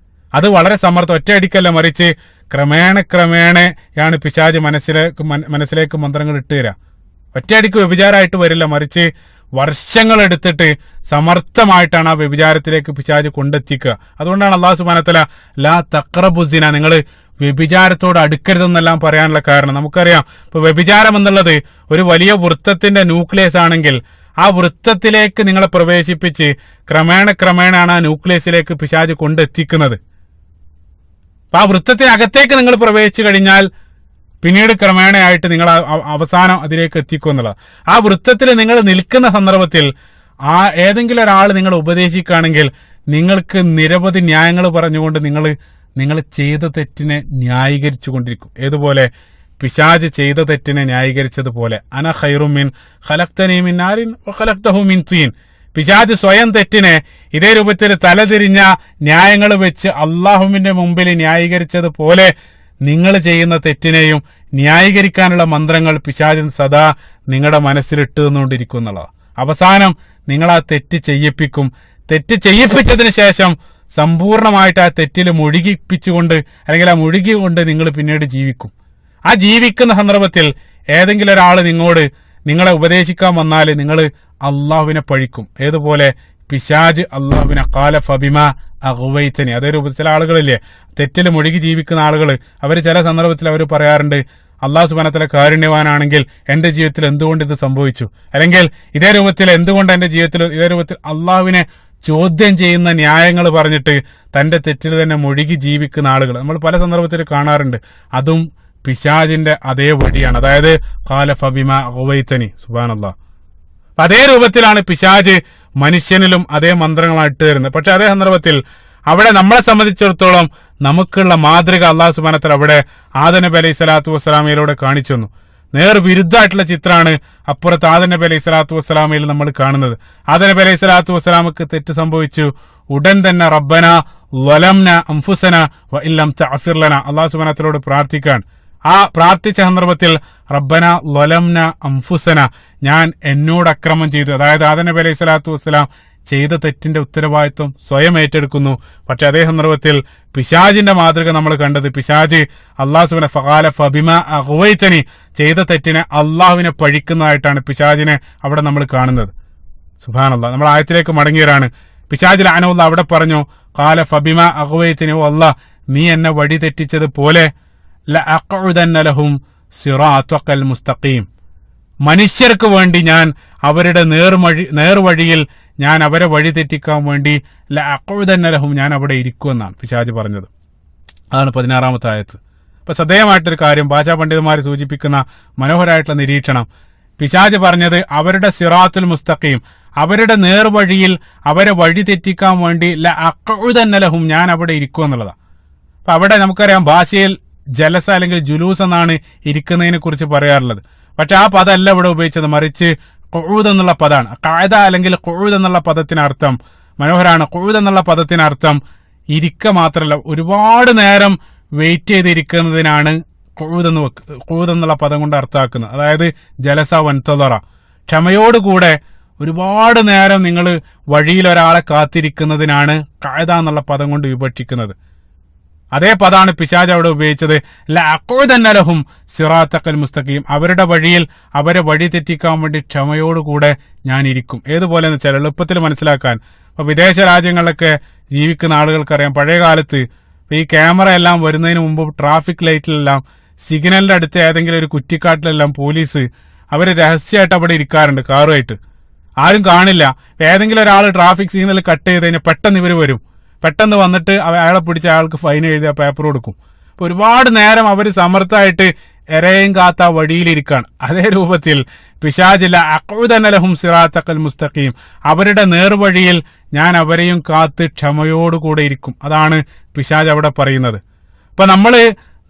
അത് വളരെ ഒറ്റയടിക്കല്ല, മറിച്ച് ക്രമേണയാണ് പിശാച് മനസ്സിലേക്ക് മന്ത്രങ്ങൾ ഇട്ടുതരാ. ഒറ്റയടിക്ക് വ്യഭിചാരമായിട്ട് വരില്ല, മറിച്ച് വർഷങ്ങൾ എടുത്തിട്ട് സമർത്ഥമായിട്ടാണ് ആ വ്യഭിചാരത്തിലേക്ക് പിശാച് കൊണ്ടെത്തിക്കുക. അതുകൊണ്ടാണ് അള്ളാഹു സുബ്ഹാനഹു വ തആല ലാ തഖ്റബുസിന, നിങ്ങൾ വ്യഭിചാരത്തോട് അടുക്കരുതെന്നെല്ലാം പറയാനുള്ള കാരണം. നമുക്കറിയാം ഇപ്പൊ വ്യഭിചാരം എന്നുള്ളത് ഒരു വലിയ വൃത്തത്തിന്റെ ന്യൂക്ലിയസ് ആണെങ്കിൽ ആ വൃത്തത്തിലേക്ക് നിങ്ങളെ പ്രവേശിപ്പിച്ച് ക്രമേണയാണ് ആ ന്യൂക്ലിയസിലേക്ക് പിശാച് കൊണ്ടെത്തിക്കുന്നത്. അപ്പൊ ആ വൃത്തത്തിനകത്തേക്ക് നിങ്ങൾ പ്രവേശിച്ചു കഴിഞ്ഞാൽ പിന്നീട് ക്രമേണയായിട്ട് നിങ്ങൾ അവസാനം അതിലേക്ക് എത്തിക്കും എന്നുള്ളത്. ആ വൃത്തത്തിൽ നിങ്ങൾ നിൽക്കുന്ന സന്ദർഭത്തിൽ ആ ഏതെങ്കിലും ഒരാൾ നിങ്ങൾ ഉപദേശിക്കുകയാണെങ്കിൽ നിങ്ങൾക്ക് നിരവധി ന്യായങ്ങൾ പറഞ്ഞുകൊണ്ട് നിങ്ങൾ ചെയ്ത തെറ്റിനെ ന്യായീകരിച്ചു കൊണ്ടിരിക്കും. ഏതുപോലെ പിശാച് ചെയ്ത തെറ്റിനെ ന്യായീകരിച്ചതുപോലെ അന ഖൈറും മിൻ ഖലഖ്തനി മിൻ നാരിൻ വഖലഖ്തഹു മിൻ തീൻ. പിശാച് സ്വയം തെറ്റിനെ ഇതേ രൂപത്തിൽ തലതിരിഞ്ഞ ന്യായങ്ങൾ വെച്ച് അള്ളാഹുവിന്റെ മുമ്പിൽ ന്യായീകരിച്ചതുപോലെ നിങ്ങൾ ചെയ്യുന്ന തെറ്റിനെയും ന്യായീകരിക്കാനുള്ള മന്ത്രങ്ങൾ പിശാചിൻ സദാ നിങ്ങളുടെ മനസ്സിലിട്ട് തന്നുകൊണ്ടിരിക്കും എന്നുള്ളതാണ്. അവസാനം നിങ്ങൾ ആ തെറ്റ് ചെയ്യിപ്പിക്കും. തെറ്റ് ചെയ്യിപ്പിച്ചതിന് ശേഷം സമ്പൂർണമായിട്ട് ആ തെറ്റിൽ മുഴുകിപ്പിച്ചുകൊണ്ട് അല്ലെങ്കിൽ ആ മുഴുകിക്കൊണ്ട് നിങ്ങൾ പിന്നീട് ജീവിക്കും. ആ ജീവിക്കുന്ന സന്ദർഭത്തിൽ ഏതെങ്കിലും ഒരാൾ നിങ്ങളെ ഉപദേശിക്കാൻ വന്നാൽ നിങ്ങൾ അള്ളാഹുവിനെ പഴിക്കും. ഏതുപോലെ പിശാജ് അള്ളാഹുവിനെ ഖാല ഫബിമാ അഗ്വൈതനി. അതേ രൂപത്തിൽ ചില ആളുകളില്ലേ തെറ്റിൽ മുഴുകി ജീവിക്കുന്ന ആളുകൾ, അവർ ചില സന്ദർഭത്തിൽ അവർ പറയാറുണ്ട് അള്ളാഹു സുബ്ഹാനഹു വ തആല കാരുണ്യവാനാണെങ്കിൽ എന്റെ ജീവിതത്തിൽ എന്തുകൊണ്ട് ഇത് സംഭവിച്ചു, അല്ലെങ്കിൽ ഇതേ രൂപത്തിൽ എന്തുകൊണ്ട് എന്റെ ജീവിതത്തിൽ ഇതേ രൂപത്തിൽ അള്ളാഹുവിനെ ചോദ്യം ചെയ്യുന്ന ന്യായങ്ങൾ പറഞ്ഞിട്ട് തന്റെ തെറ്റിൽ തന്നെ മുഴുകി ജീവിക്കുന്ന ആളുകൾ നമ്മൾ പല സന്ദർഭത്തിൽ കാണാറുണ്ട്. അതും പിശാചിന്റെ അതേ വഴിയാണ്. അതായത് ഖാല ഫബിമാ അഗ്വൈതനി. സുബ്ഹാനല്ലാഹ്. അതേ രൂപത്തിലാണ് പിശാച് മനുഷ്യനിലും അതേ മന്ത്രങ്ങളായിട്ട് തരുന്നത്. പക്ഷെ അതേ സന്ദർഭത്തിൽ അവിടെ നമ്മളെ സംബന്ധിച്ചിടത്തോളം നമുക്കുള്ള മാതൃക അല്ലാഹു സുബ്ഹാനഹു വ തആല അവിടെ ആദം നബി അലൈഹി സ്വലാത്തു വസ്സലാമയിലൂടെ കാണിച്ചു തന്നു. നേർ വിരുദ്ധമായിട്ടുള്ള ചിത്രമാണ് അപ്പുറത്ത് ആദം നബി അലൈഹി സ്വലാത്തു വസ്സലാമയിൽ നമ്മൾ കാണുന്നത്. ആദം നബി അലൈഹി സ്വലാത്തു വസ്സലാമക്ക് തെറ്റ് സംഭവിച്ചു. ഉടൻ തന്നെ റബ്ബന വലംന അൻഫുസന വ ഇല്ലം തഗ്ഫിർ ലനാ അല്ലാഹു സുബ്ഹാനഹു വ തആലയോട് പ്രാർത്ഥിക്കാൻ. ആ പ്രാർത്ഥിച്ച സന്ദർഭത്തിൽ റബ്ബന വലംന അൻഫുസന, ഞാൻ എന്നോട് അക്രമം ചെയ്തു. അതായത് ആദം നബി അലൈഹി സ്വലാത്തു വസ്സലാം ചെയ്ത തെറ്റിന്റെ ഉത്തരവാദിത്വം സ്വയം ഏറ്റെടുക്കുന്നു. പക്ഷെ അതേ സന്ദർഭത്തിൽ പിശാചിന്റെ മാതൃക നമ്മൾ കണ്ടത്, പിശാച് അല്ലാഹു സുബ്ഹാനഹു ഫഖാല ഫബിമാ അഗ്വൈതനി, ചെയ്ത തെറ്റിനെ അള്ളാഹുവിനെ പഴിക്കുന്നതായിട്ടാണ് പിശാചിനെ അവിടെ നമ്മൾ കാണുന്നത്. സുബ്ഹാനല്ലാഹ്. നമ്മൾ ആയത്തിലേക്ക് മടങ്ങിയവരാണ്. പിശാച് ലഅനഹുല്ലാഹ് അവിടെ പറഞ്ഞു ഖാല ഫബിമാ അഗ്വൈതനി, ഓ അല്ലാഹ് നീ എന്നെ വഴി തെറ്റിച്ചത് പോലെ ലഅഖഉദന്ന ലഹും സിറാത്തക്കൽ മുസ്തഖീം, മനുഷ്യർക്ക് വേണ്ടി ഞാൻ അവരുടെ നേർവഴിയിൽ ഞാൻ അവരെ വഴി തെറ്റിക്കാൻ വേണ്ടി ലഅഖഉദന്ന ലഹും, ഞാൻ അവിടെ ഇരിക്കുമെന്നാണ് പിശാച് പറഞ്ഞത്. അതാണ് 16-ാമത്തെ ആയത്ത്. അപ്പൊ ശ്രദ്ധേയമായിട്ടൊരു കാര്യം, ഭാഷാ പണ്ഡിതന്മാർ സൂചിപ്പിക്കുന്ന മനോഹരമായിട്ടുള്ള നിരീക്ഷണം, പിശാച് പറഞ്ഞത് അവരുടെ സിറാത്തുൽ മുസ്തഖീം, അവരുടെ നേർവഴിയിൽ അവരെ വഴി തെറ്റിക്കാൻ വേണ്ടി ലഅഖഉദന്ന ലഹും, ഞാൻ അവിടെ ഇരിക്കുമെന്നുള്ളതാണ്. അപ്പൊ അവിടെ നമുക്കറിയാം ഭാഷയിൽ ജലസ അല്ലെങ്കിൽ ജുലൂസ് എന്നാണ് ഇരിക്കുന്നതിനെ കുറിച്ച് പറയാറുള്ളത്. പക്ഷെ ആ പദമല്ല ഇവിടെ ഉപയോഗിച്ചത്, മറിച്ച് ഖുഊദ് എന്നുള്ള പദമാണ്. ഖഅദ അല്ലെങ്കിൽ ഖുഊദ് എന്നുള്ള പദത്തിനർത്ഥം മനോഹരമാണ്. ഖുഊദ് എന്നുള്ള പദത്തിനർത്ഥം ഇരിക്ക മാത്രമല്ല, ഒരുപാട് നേരം വെയിറ്റ് ചെയ്തിരിക്കുന്നതിനാണ് ഖുഊദ് എന്നുള്ള പദം കൊണ്ട് അർത്ഥമാക്കുന്നത്. അതായത് ജലസ വൻതദറ, ക്ഷമയോടുകൂടെ ഒരുപാട് നേരം നിങ്ങൾ വഴിയിൽ ഒരാളെ കാത്തിരിക്കുന്നതിനാണ് ഖഅദ എന്നുള്ള പദം കൊണ്ട് വിവക്ഷിക്കുന്നത്. അതേ പദമാണ് പിശാച് അവിടെ ഉപയോഗിച്ചത്. ലഅഖഉദന്ന ലഹും സിറാത്തക്കൽ മുസ്തഖീം, അവരുടെ വഴിയിൽ അവരെ വഴി തെറ്റിക്കാൻ വേണ്ടി ക്ഷമയോടുകൂടെ ഞാൻ ഇരിക്കും. ഏതുപോലെ എന്ന് വെച്ചാൽ എളുപ്പത്തിൽ മനസ്സിലാക്കാൻ, ഇപ്പൊ വിദേശ രാജ്യങ്ങളിലൊക്കെ ജീവിക്കുന്ന ആളുകൾക്കറിയാം, പഴയ കാലത്ത് ഈ ക്യാമറ എല്ലാം വരുന്നതിന് മുമ്പ് ട്രാഫിക് ലൈറ്റിലെല്ലാം സിഗ്നലിന്റെ അടുത്ത് ഏതെങ്കിലും ഒരു കുറ്റിക്കാട്ടിലെല്ലാം പോലീസ് അവര് രഹസ്യമായിട്ട് അവിടെ ഇരിക്കാറുണ്ട് കാറുമായിട്ട്. ആരും കാണില്ല. ഏതെങ്കിലും ഒരാൾ ട്രാഫിക് സിഗ്നൽ കട്ട് ചെയ്ത് കഴിഞ്ഞാൽ പെട്ടെന്ന് ഇവർ വരും. പെട്ടെന്ന് വന്നിട്ട് അയാളെ പിടിച്ച് അയാൾക്ക് ഫൈൻ എഴുതിയ പേപ്പർ കൊടുക്കും. അപ്പൊ ഒരുപാട് നേരം അവർ സമർത്ഥമായിട്ട് എരയും കാത്ത വഴിയിലിരിക്കുകയാണ്. അതേ രൂപത്തിൽ പിശാചില്ല അഖ്ഉദനലഹും സിറാത്തക്കൽ മുസ്തഖീം, അവരുടെ നേർവഴിയിൽ ഞാൻ അവരെയും കാത്ത് ക്ഷമയോടുകൂടെ ഇരിക്കും. അതാണ് പിശാച് അവിടെ പറയുന്നത്. അപ്പൊ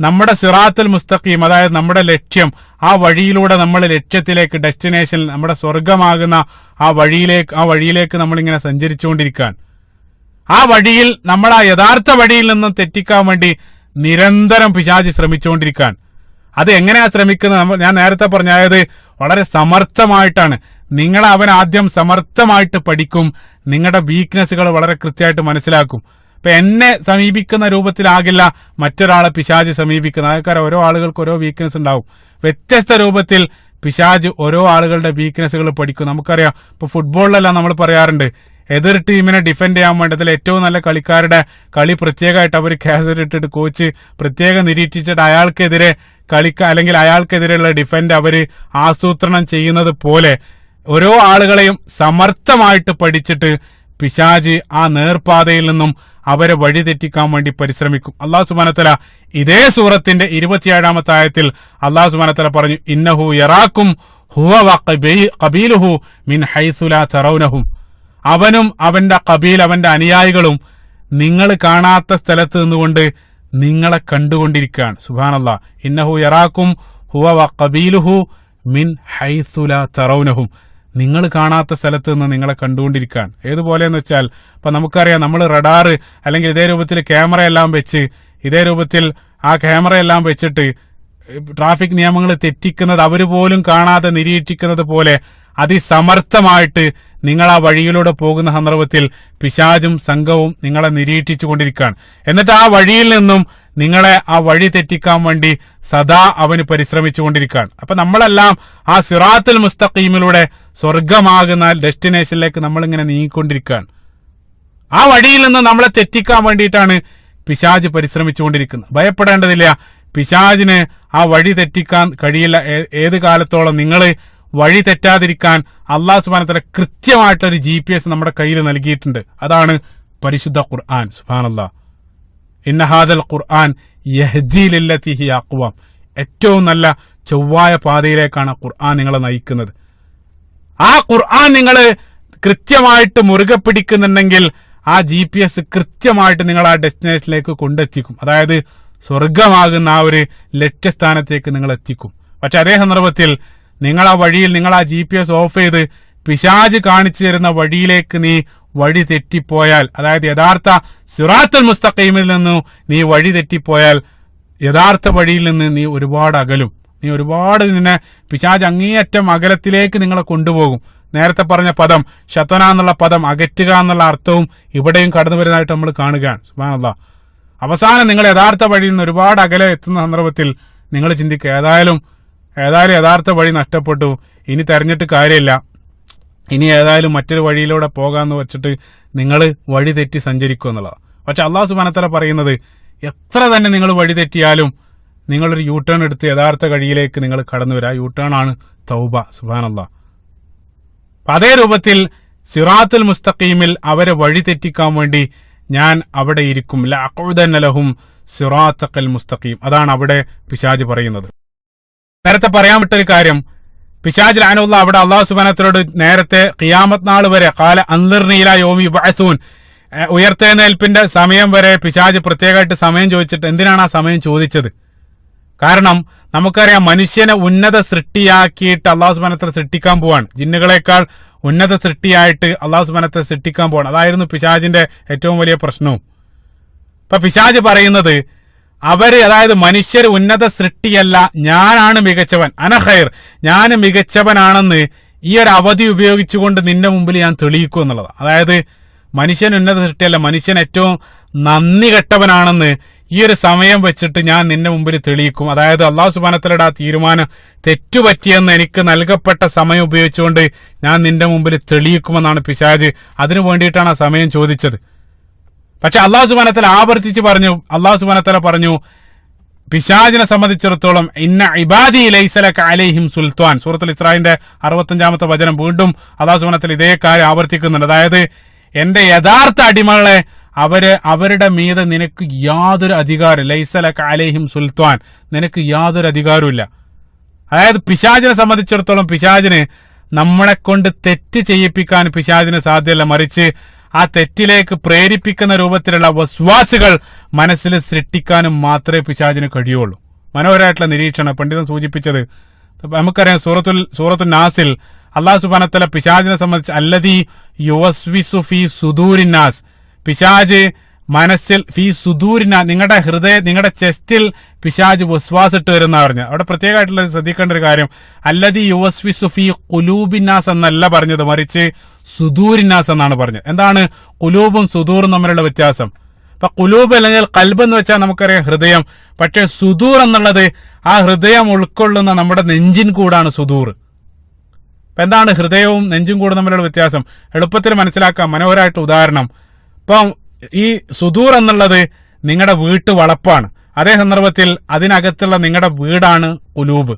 നമ്മുടെ സിറാത്തുൽ മുസ്തഖീം, അതായത് നമ്മുടെ ലക്ഷ്യം, ആ വഴിയിലൂടെ നമ്മൾ ലക്ഷ്യത്തിലേക്ക്, ഡെസ്റ്റിനേഷൻ, നമ്മുടെ സ്വർഗമാകുന്ന ആ വഴിയിലേക്ക് നമ്മളിങ്ങനെ സഞ്ചരിച്ചുകൊണ്ടിരിക്കാൻ, ആ വഴിയിൽ നമ്മൾ ആ യഥാർത്ഥ വഴിയിൽ നിന്നും തെറ്റിക്കാൻ വേണ്ടി നിരന്തരം പിശാച് ശ്രമിച്ചുകൊണ്ടിരിക്കാൻ. അത് എങ്ങനെയാ ശ്രമിക്കുന്നത്? ഞാൻ നേരത്തെ പറഞ്ഞ, അതായത് വളരെ സമർത്ഥമായിട്ടാണ്. അവൻ ആദ്യം സമർത്ഥമായിട്ട് പഠിക്കും, നിങ്ങളുടെ വീക്ക്നെസ്സുകൾ വളരെ കൃത്യമായിട്ട് മനസ്സിലാക്കും. അപ്പൊ എന്നെ സമീപിക്കുന്ന രൂപത്തിലാകില്ല മറ്റൊരാളെ പിശാച് സമീപിക്കുന്നത്. അതൊക്കെ ഓരോ ആളുകൾക്ക് ഓരോ വീക്ക്നെസ് ഉണ്ടാവും. വ്യത്യസ്ത രൂപത്തിൽ പിശാച് ഓരോ ആളുകളുടെ വീക്ക്നെസ്സുകൾ പഠിക്കും. നമുക്കറിയാം, ഇപ്പൊ ഫുട്ബോളിലെല്ലാം നമ്മൾ പറയാറുണ്ട്, എതിർ ടീമിനെ ഡിഫെൻഡ് ചെയ്യാൻ വേണ്ടി അതിൽ ഏറ്റവും നല്ല കളിക്കാരുടെ കളി പ്രത്യേകമായിട്ട് അവർ ഇട്ടിട്ട് കോച്ച് പ്രത്യേകം നിരീക്ഷിച്ചിട്ട് അയാൾക്കെതിരെ അല്ലെങ്കിൽ അയാൾക്കെതിരെയുള്ള ഡിഫെൻഡ് അവര് ആസൂത്രണം ചെയ്യുന്നത് പോലെ ഓരോ ആളുകളെയും സമർത്ഥമായിട്ട് പഠിച്ചിട്ട് പിശാച് ആ നേർപാതയിൽ നിന്നും അവരെ വഴിതെറ്റിക്കാൻ വേണ്ടി പരിശ്രമിക്കും. അല്ലാഹു സുബ്ഹാനഹു വ തആല ഇതേ സൂറത്തിന്റെ 27-ാമത്തെ ആയത്തിൽ അല്ലാഹു സുബ്ഹാനഹു വ തആല പറഞ്ഞു, ഇന്നഹു യറാക്കും ഹുവ വഖബീലുഹു മിൻ ഹൈസു ലാ തറൗനഹും, അവനും അവന്റെ ഖബീൽ, അവന്റെ അനുയായികളും നിങ്ങൾ കാണാത്ത സ്ഥലത്ത് നിന്നുകൊണ്ട് നിങ്ങളെ കണ്ടുകൊണ്ടിരിക്കുകയാണ്. സുബ്ഹാനല്ലാഹ്. ഇന്നഹു യറാക്കും ഹുവ വഖബീലുഹു മിൻ ഹൈസു ലാ തറൗനഹും, നിങ്ങൾ കാണാത്ത സ്ഥലത്ത് നിന്ന് നിങ്ങളെ കണ്ടുകൊണ്ടിരിക്കുകയാണ്. ഏതുപോലെയെന്ന് വെച്ചാൽ, ഇപ്പൊ നമുക്കറിയാം, നമ്മൾ റഡാർ അല്ലെങ്കിൽ ഇതേ രൂപത്തിൽ ക്യാമറയെല്ലാം വെച്ച്, ഇതേ രൂപത്തിൽ ആ ക്യാമറയെല്ലാം വെച്ചിട്ട് ട്രാഫിക് നിയമങ്ങൾ തെറ്റിക്കുന്നത് അവർ പോലും കാണാതെ നിരീക്ഷിക്കുന്നത് പോലെ അതിസമർത്ഥമായിട്ട് നിങ്ങൾ ആ വഴിയിലൂടെ പോകുന്ന സന്ദർഭത്തിൽ പിശാചും സംഘവും നിങ്ങളെ നിരീക്ഷിച്ചു കൊണ്ടിരിക്കുകയാണ്. എന്നിട്ട് ആ വഴിയിൽ നിന്നും നിങ്ങളെ ആ വഴി തെറ്റിക്കാൻ വേണ്ടി സദാ അവന് പരിശ്രമിച്ചു കൊണ്ടിരിക്കുകയാണ്. അപ്പൊ നമ്മളെല്ലാം ആ സിറാത്തുൽ മുസ്തഖീമിലൂടെ സ്വർഗമാകുന്ന ഡെസ്റ്റിനേഷനിലേക്ക് നമ്മളിങ്ങനെ നീങ്ങിക്കൊണ്ടിരിക്കുകയാണ്. ആ വഴിയിൽ നിന്ന് നമ്മളെ തെറ്റിക്കാൻ വേണ്ടിയിട്ടാണ് പിശാച് പരിശ്രമിച്ചുകൊണ്ടിരിക്കുന്നത്. ഭയപ്പെടേണ്ടതില്ല, പിശാചിന് ആ വഴി തെറ്റിക്കാൻ കഴിയില്ല. ഏത് കാലത്തോളം നിങ്ങൾ വഴി തെറ്റാതിരിക്കാൻ അല്ലാഹു സുബ്ഹാനഹു വ തആല കൃത്യമായിട്ടൊരു GPS നമ്മുടെ കയ്യിൽ നൽകിയിട്ടുണ്ട്. അതാണ് പരിശുദ്ധ ഖുർആൻ. സുബ്ഹാനല്ലാഹ്. ഇന്ന ഹാദൽ ഖുർആൻ യഹ്ദി ലില്ലതി ഹിയ അഖ്വം, ഏറ്റവും നല്ല ചൊവ്വായ പാതയിലേക്കാണ് ഖുർആൻ നിങ്ങളെ നയിക്കുന്നത്. ആ ഖുർആൻ നിങ്ങൾ കൃത്യമായിട്ട് മുറുകെ പിടിക്കുന്നുണ്ടെങ്കിൽ ആ GPS കൃത്യമായിട്ട് നിങ്ങൾ ആ ഡെസ്റ്റിനേഷനിലേക്ക് കൊണ്ടെത്തിക്കും. അതായത് സ്വർഗമാകുന്ന ആ ഒരു ലക്ഷ്യസ്ഥാനത്തേക്ക് നിങ്ങൾ എത്തിക്കും. പക്ഷെ അതേ സന്ദർഭത്തിൽ നിങ്ങൾ ആ വഴിയിൽ നിങ്ങൾ ആ GPS ഓഫ് ചെയ്ത് പിശാച് കാണിച്ചു തരുന്ന വഴിയിലേക്ക് നീ വഴി തെറ്റിപ്പോയാൽ, അതായത് യഥാർത്ഥ സിറാത്തുൽ മുസ്തഖീമിൽ നിന്നും നീ വഴി തെറ്റിപ്പോയാൽ യഥാർത്ഥ വഴിയിൽ നിന്ന് നീ ഒരുപാട് അകലും. നിന്നെ പിശാച് അങ്ങേയറ്റം അകലത്തിലേക്ക് നിങ്ങളെ കൊണ്ടുപോകും. നേരത്തെ പറഞ്ഞ പദം ശതന എന്നുള്ള പദം അകറ്റുക എന്നുള്ള അർത്ഥവും ഇവിടെയും കടന്നു വരുന്നതായിട്ട് നമ്മൾ കാണുകയാണ്. സുബ്ഹാനല്ലാഹ്. അവസാനം നിങ്ങൾ യഥാർത്ഥ വഴിയിൽ നിന്ന് ഒരുപാട് അകലെ എത്തുന്ന സന്ദർഭത്തിൽ നിങ്ങൾ ചിന്തിക്കുക, ഏതായാലും യഥാർത്ഥ വഴി നഷ്ടപ്പെട്ടു, ഇനി തെരഞ്ഞിട്ട് കാര്യമില്ല, ഇനി ഏതായാലും മറ്റൊരു വഴിയിലൂടെ പോകാന്ന് വെച്ചിട്ട് നിങ്ങൾ വഴി തെറ്റി സഞ്ചരിക്കുക എന്നുള്ളതാണ്. പക്ഷെ അല്ലാഹു സുബ്ഹാനഹു വ തആല പറയുന്നത്, എത്ര തന്നെ നിങ്ങൾ വഴി തെറ്റിയാലും നിങ്ങളൊരു യൂട്ടേൺ എടുത്ത് യഥാർത്ഥ വഴിയിലേക്ക് നിങ്ങൾ കടന്നു വരിക. യൂട്ടേൺ ആണ് തൗബ. സുബ്ഹാനല്ലാഹ്. അതേ രൂപത്തിൽ സിറാത്തുൽ മുസ്തഖീമിൽ അവരെ വഴി തെറ്റിക്കാൻ വേണ്ടി ഞാൻ അവിടെ ഇരിക്കും. ലഅഖുദന്ന ലഹും സിറാത്തക്കൽ മുസ്തഖീം, അതാണ് അവിടെ പിശാച് പറയുന്നത്. നേരത്തെ പറയാൻ വിട്ടൊരു കാര്യം, പിശാച് ലഅനഹുല്ലാഹ് അവിടെ അല്ലാഹു സുബ്ഹാനഹു വ തആലയോട് നേരത്തെ ഖിയാമത്ത് നാൾ വരെ ഖാല അൻസിർനി ഇലാ യൗമി യുബ്അസൂൻ, ഉയർത്തെഴുന്നേൽപ്പിന്റെ സമയം വരെ പിശാച് പ്രത്യേകമായിട്ട് സമയം ചോദിച്ചിട്ട് എന്തിനാണ് ആ സമയം ചോദിച്ചത്? കാരണം നമുക്കറിയാം, മനുഷ്യനെ ഉന്നത സൃഷ്ടിയാക്കിയിട്ട് അല്ലാഹു സുബ്ഹാനഹു വ തആല സൃഷ്ടിക്കാൻ പോവാണ്. ജിന്നുകളെക്കാൾ ഉന്നത സൃഷ്ടിയായിട്ട് അല്ലാഹു സുബ്ഹാനഹു വ തആല സൃഷ്ടിക്കാൻ പോവാണ്. അതായിരുന്നു പിശാചിന്റെ ഏറ്റവും വലിയ പ്രശ്നവും. ഇപ്പൊ പിശാച് പറയുന്നത്, അതായത് മനുഷ്യർ ഉന്നത സൃഷ്ടിയല്ല, ഞാനാണ് മികച്ചവൻ, അനഖൈർ, ഞാൻ മികച്ചവനാണെന്ന് ഈ ഒരു അവധി ഉപയോഗിച്ചുകൊണ്ട് നിന്റെ മുമ്പിൽ ഞാൻ തെളിയിക്കും എന്നുള്ളതാണ്. അതായത് മനുഷ്യൻ ഉന്നത സൃഷ്ടിയല്ല, മനുഷ്യൻ ഏറ്റവും നന്ദി കെട്ടവനാണെന്ന് ഈ ഒരു സമയം വെച്ചിട്ട് ഞാൻ നിന്റെ മുമ്പിൽ തെളിയിക്കും. അതായത് അല്ലാഹു സുബ്ഹാനഹു വ തആലയുടെ ആ തീരുമാനം തെറ്റുപറ്റിയെന്ന് എനിക്ക് നൽകപ്പെട്ട സമയം ഉപയോഗിച്ചുകൊണ്ട് ഞാൻ നിന്റെ മുമ്പിൽ തെളിയിക്കുമെന്നാണ് പിശാച്. അതിനു വേണ്ടിയിട്ടാണ് ആ സമയം ചോദിച്ചത്. പക്ഷെ അള്ളാഹു സുബ്ഹാനഹു വ തആല ആവർത്തിച്ച് പറഞ്ഞു. അള്ളാഹു സുബ്ഹാനഹു വ തആല പറഞ്ഞു പിശാചിനെ സംബന്ധിച്ചിടത്തോളം ഇന്ന ഇബാദി ലൈസ ലക അലൈഹിം സുൽത്താൻ. സൂറത്തുൽ ഇസ്രായിന്റെ 65-ാമത്തെ വചനം വീണ്ടും അള്ളാഹു സുബ്ഹാനഹു വ തആല ഇതേ കാര്യം ആവർത്തിക്കുന്നുണ്ട്. അതായത് എന്റെ യഥാർത്ഥ അടിമകളെ അവരുടെ മീതെ നിനക്ക് യാതൊരു അധികാരം, ലൈസ ലക അലൈഹിം സുൽത്താൻ, നിനക്ക് യാതൊരു അധികാരമില്ല. അതായത് പിശാചിനെ സംബന്ധിച്ചിടത്തോളം പിശാചിന് നമ്മളെ കൊണ്ട് തെറ്റ് ചെയ്യിപ്പിക്കാൻ പിശാചിന് സാധ്യമല്ല. മറിച്ച് ആ തെറ്റിലേക്ക് പ്രേരിപ്പിക്കുന്ന രൂപത്തിലുള്ള വസ്വാസുകൾ മനസ്സിൽ സൃഷ്ടിക്കാനും മാത്രമേ പിശാചിന് കഴിയുള്ളൂ. മനോഹരമായിട്ടുള്ള നിരീക്ഷണം പണ്ഡിതൻ സൂചിപ്പിച്ചത്. നമുക്കറിയാം സൂറത്തുൽ നാസിൽ അല്ലാഹു സുബ്ഹാനഹു വ തആല പിശാചിനെ സംബന്ധിച്ച് അല്ലദീ യുവസ്വിസു ഫീ സുദൂരിന്നാസ്, പിശാച് മനസ്സിൽ ഫീ സുദൂരിനാ, നിങ്ങളുടെ ചെസ്റ്റിൽ പിശാച് വസ്വാസിട്ട് വരുന്ന പറഞ്ഞു. അവിടെ പ്രത്യേകമായിട്ടുള്ള ശ്രദ്ധിക്കേണ്ട ഒരു കാര്യം, അല്ലദീ യുവസ്വിസു ഫീ ഖുലൂബിന്നാസ് എന്നല്ല പറഞ്ഞത്, മറിച്ച് സുദൂരിന്നാസ് എന്നാണ് പറഞ്ഞത്. എന്താണ് ഖുലൂബും സുദൂറും തമ്മിലുള്ള വ്യത്യാസം? അപ്പൊ ഖുലൂബ് അല്ലെങ്കിൽ ഖൽബ് എന്ന് വെച്ചാൽ നമുക്കറിയാം ഹൃദയം. പക്ഷെ സുദൂർ എന്നുള്ളത് ആ ഹൃദയം ഉൾക്കൊള്ളുന്ന നമ്മുടെ നെഞ്ചിൻ കൂടാണ് സുദൂർ. അപ്പൊ എന്താണ് ഹൃദയവും നെഞ്ചും കൂടെ തമ്മിലുള്ള വ്യത്യാസം? എളുപ്പത്തിൽ മനസ്സിലാക്കാം. മനോഹരമായിട്ട് ഉദാഹരണം, ഇപ്പം ഈ സുദൂർ എന്നുള്ളത് നിങ്ങളുടെ വീട്ടു വളപ്പാണ്. അതേ സന്ദർഭത്തിൽ അതിനകത്തുള്ള നിങ്ങളുടെ വീടാണ് ഖുലൂബ്.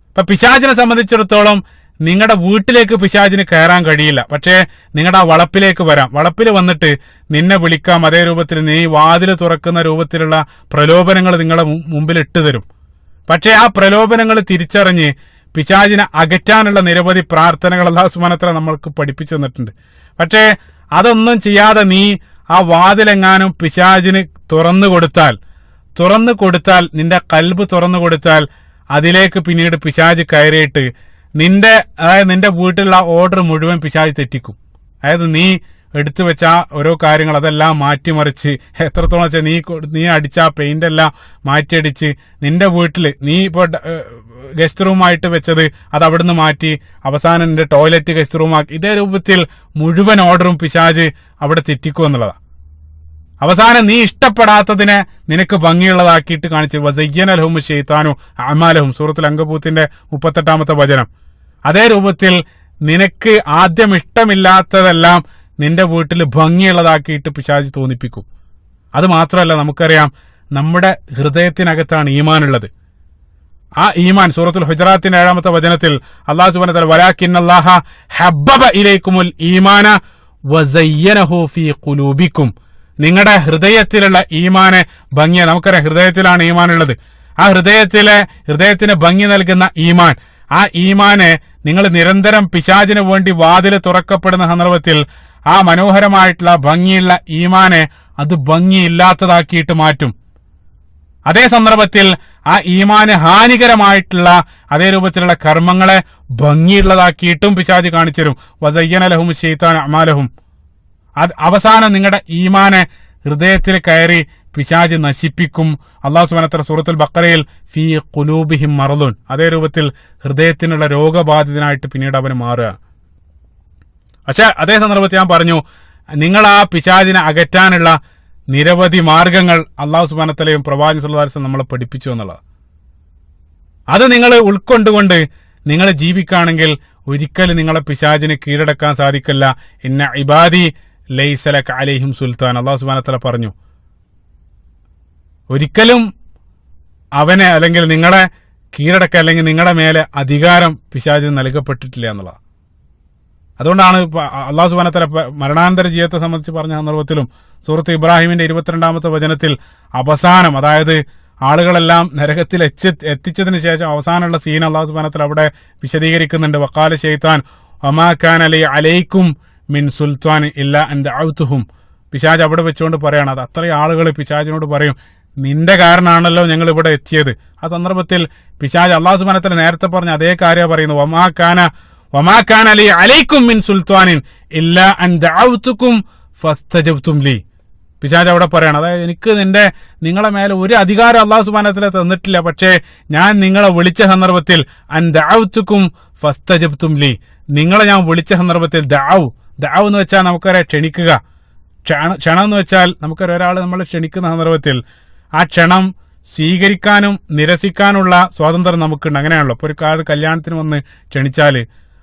ഇപ്പൊ പിശാചിനെ സംബന്ധിച്ചിടത്തോളം നിങ്ങളുടെ വീട്ടിലേക്ക് പിശാചിന് കയറാൻ കഴിയില്ല, പക്ഷേ നിങ്ങളുടെ ആ വളപ്പിലേക്ക് വരാം. വളപ്പിൽ വന്നിട്ട് നിന്നെ വിളിക്കാം. അതേ രൂപത്തിൽ നീ വാതിൽ തുറക്കുന്ന രൂപത്തിലുള്ള പ്രലോഭനങ്ങൾ നിങ്ങളുടെ മുമ്പിൽ ഇട്ടു തരും. പക്ഷേ ആ പ്രലോഭനങ്ങൾ തിരിച്ചറിഞ്ഞ് പിശാചിനെ അകറ്റാനുള്ള നിരവധി പ്രാർത്ഥനകൾ അല്ലാഹു സുബ്ഹാനഹു വ തആല നമ്മൾക്ക് പഠിപ്പിച്ചു തന്നിട്ടുണ്ട്. പക്ഷേ അതൊന്നും ചെയ്യാതെ നീ ആ വാതിലെങ്ങാനും പിശാചിന് തുറന്നു കൊടുത്താൽ നിന്റെ കൽബ് തുറന്നു കൊടുത്താൽ അതിലേക്ക് പിന്നീട് പിശാച് കയറിയിട്ട് നിന്റെ വീട്ടിലുള്ള ഓർഡർ മുഴുവൻ പിശാച് തെറ്റിക്കും. അതായത് നീ എടുത്തു വെച്ച ഓരോ കാര്യങ്ങൾ അതെല്ലാം മാറ്റിമറിച്ച്, എത്രത്തോളം വെച്ചാൽ നീ അടിച്ച പെയിന്റ് എല്ലാം മാറ്റിയടിച്ച് നിന്റെ വീട്ടിൽ നീ ഇപ്പോൾ ഗസ്റ്റ് റൂമായിട്ട് വെച്ചത് അത് അവിടുന്ന് മാറ്റി അവസാനം നിന്റെ ടോയ്ലറ്റ് ഗസ്റ്റ് റൂമാക്കി. ഇതേ രൂപത്തിൽ മുഴുവൻ ഓർഡറും പിശാച് അവിടെ തെറ്റിക്കും എന്നുള്ളതാണ്. അവസാനം നീ ഇഷ്ടപ്പെടാത്തതിനെ നിനക്ക് ഭംഗിയുള്ളതാക്കിയിട്ട് കാണിച്ചു. വസയ്യന ലഹും ശൈത്താനു അഅമാലഹും, സൂറത്തുൽ അങ്കബൂത്തിന്റെ 38-ാമത്തെ വചനം. അതേ രൂപത്തിൽ നിനക്ക് ആദ്യം ഇഷ്ടമില്ലാത്തതെല്ലാം നിന്റെ വീട്ടിൽ ഭംഗിയുള്ളതാക്കിയിട്ട് പിശാച് തോന്നിപ്പിക്കും. അത് മാത്രമല്ല, നമുക്കറിയാം നമ്മുടെ ഹൃദയത്തിനകത്താണ് ഈമാനുള്ളത്. ആ ഈമാൻ സൂറത്തുൽ ഹുജറാത്തിന്റെ 7-ാമത്തെ വചനത്തിൽ അല്ലാഹു സുബ്ഹാനഹു വ തആല വലാകിന്നല്ലാഹ ഹബ്ബബ ഇലൈക്കുമുൽ ഈമാന വസയ്യനഹു ഫീ ഖുലൂബിക്കും, നിങ്ങളുടെ ഹൃദയത്തിലുള്ള ഈമാനെ ഭംഗിയെ, നമുക്കറിയാം ഹൃദയത്തിലാണ് ഈമാൻ ഉള്ളത്. ആ ഹൃദയത്തിന് ഭംഗി നൽകുന്ന ഈമാൻ, ആ ഈമാനെ നിങ്ങൾ നിരന്തരം പിശാചിന് വേണ്ടി വാതില് തുറക്കപ്പെടുന്ന സന്ദർഭത്തിൽ ആ മനോഹരമായിട്ടുള്ള ഭംഗിയുള്ള ഈമാനെ അത് ഭംഗിയില്ലാത്തതാക്കിയിട്ട് മാറ്റും. അതേ സന്ദർഭത്തിൽ ആ ഈമാന് ഹാനികരമായിട്ടുള്ള അതേ രൂപത്തിലുള്ള കർമ്മങ്ങളെ ഭംഗിയുള്ളതാക്കിയിട്ടും പിശാച് കാണിച്ചു തരും. വസയ്യന ലഹും ശൈത്താനു അഅമാലഹും, അവസാനം നിങ്ങളുടെ ഈമാനെ ഹൃദയത്തിൽ കയറി പിശാച് നശിപ്പിക്കും. അല്ലാഹു സുബ്ഹാനഹു വ തആല സൂറത്തുൽ ബഖറയിൽ ഫീ ഖുലൂബിഹിം മറദുൻ, അതേ രൂപത്തിൽ ഹൃദയത്തിനുള്ള രോഗബാധിതനായിട്ട് പിന്നീട് അവന് മാറുക. പക്ഷെ അതേ സന്ദർഭത്തിൽ ഞാൻ പറഞ്ഞു, നിങ്ങൾ ആ പിശാചിനെ അകറ്റാനുള്ള നിരവധി മാർഗങ്ങൾ അല്ലാഹു സുബ്ഹാനഹു വ തആലയും പ്രവാചകൻ സ്വല്ലല്ലാഹു അലൈഹി വസല്ലം നമ്മളെ പഠിപ്പിച്ചു എന്നുള്ളത്. അത് നിങ്ങൾ ഉൾക്കൊണ്ടുകൊണ്ട് നിങ്ങൾ ജീവിക്കുകയാണെങ്കിൽ ഒരിക്കലും നിങ്ങളെ പിശാചിന് കീഴടക്കാൻ സാധിക്കില്ല. ഇന്ന ഇബാദി ലൈസ ലക അലൈഹിം സുൽത്താൻ, അല്ലാഹു സുബ്ഹാനഹു വ തആല പറഞ്ഞു. ഒരിക്കലും അവനെ അല്ലെങ്കിൽ നിങ്ങളെ കീഴടക്കുക അല്ലെങ്കിൽ നിങ്ങളുടെ മേലെ അധികാരം പിശാചിന് നൽകപ്പെട്ടിട്ടില്ല എന്നുള്ളത്. അതുകൊണ്ടാണ് അല്ലാഹു സുബ്ഹാനഹു വ തആല മരണാനന്തര ജീവിതത്തെ സംബന്ധിച്ച് പറഞ്ഞ സന്ദർഭത്തിലും സൂറത്ത് ഇബ്രാഹിമിന്റെ 22-ാമത്തെ വചനത്തിൽ അവസാനം, അതായത് ആളുകളെല്ലാം നരകത്തിൽ എത്തിച്ചതിന് ശേഷം അവസാനമുള്ള സീൻ അല്ലാഹു സുബ്ഹാനഹു വ തആല അവിടെ വിശദീകരിക്കുന്നുണ്ട്. വഖാല ശൈത്താൻ വമാ കാന ലി അലൈക്കും മിൻ സുൽത്താൻ ഇല്ലാ അൻ ദഅവ്തുഹും, പിശാച് അവിടെ വെച്ചുകൊണ്ട് പറയാണ്, അത് അത്രയും ആളുകൾ പിശാചിനോട് പറയും, നിന്റെ കാരണമാണല്ലോ ഞങ്ങൾ ഇവിടെ എത്തിയത്. ആ സന്ദർഭത്തിൽ പിശാച് അല്ലാഹു സുബ്ഹാനഹു വ തആല നേരത്തെ പറഞ്ഞ അതേ കാര്യം പറയുന്നു, വമാ കാന ലി അലൈക്കും മിൻ സുൽത്താനിൻ ഇല്ലാ അൻ ദഅവ്തുക്കും ഫസ്തജബ്തും ലി. പിശാച് അവിടെ പറയാണ്, അതായത് എനിക്ക് നിങ്ങളെ മേലെ ഒരു അധികാരം അല്ലാഹു സുബ്ഹാനഹു വ തആല തന്നിട്ടില്ല, പക്ഷേ ഞാൻ നിങ്ങളെ വിളിച്ച സന്ദർഭത്തിൽ അൻ ദഅവ്തുക്കും ഫസ്തജബ്തും ലി, നിങ്ങളെ ഞാൻ വിളിച്ച സന്ദർഭത്തിൽ ദഅവ് എന്ന് വെച്ചാൽ നമുക്കറിയാം ക്ഷണിക്കുക, ക്ഷണം എന്ന് വെച്ചാൽ നമുക്കറിയാം ഒരാൾ നമ്മൾ ക്ഷണിക്കുന്ന സന്ദർഭത്തിൽ ആ ക്ഷണം സ്വീകരിക്കാനും നിരസിക്കാനുള്ള സ്വാതന്ത്ര്യം നമുക്കുണ്ട്. അങ്ങനെയാണല്ലോ. ഇപ്പോൾ ഒരു കല്യാണത്തിന് വന്ന് ക്ഷണിച്ചാൽ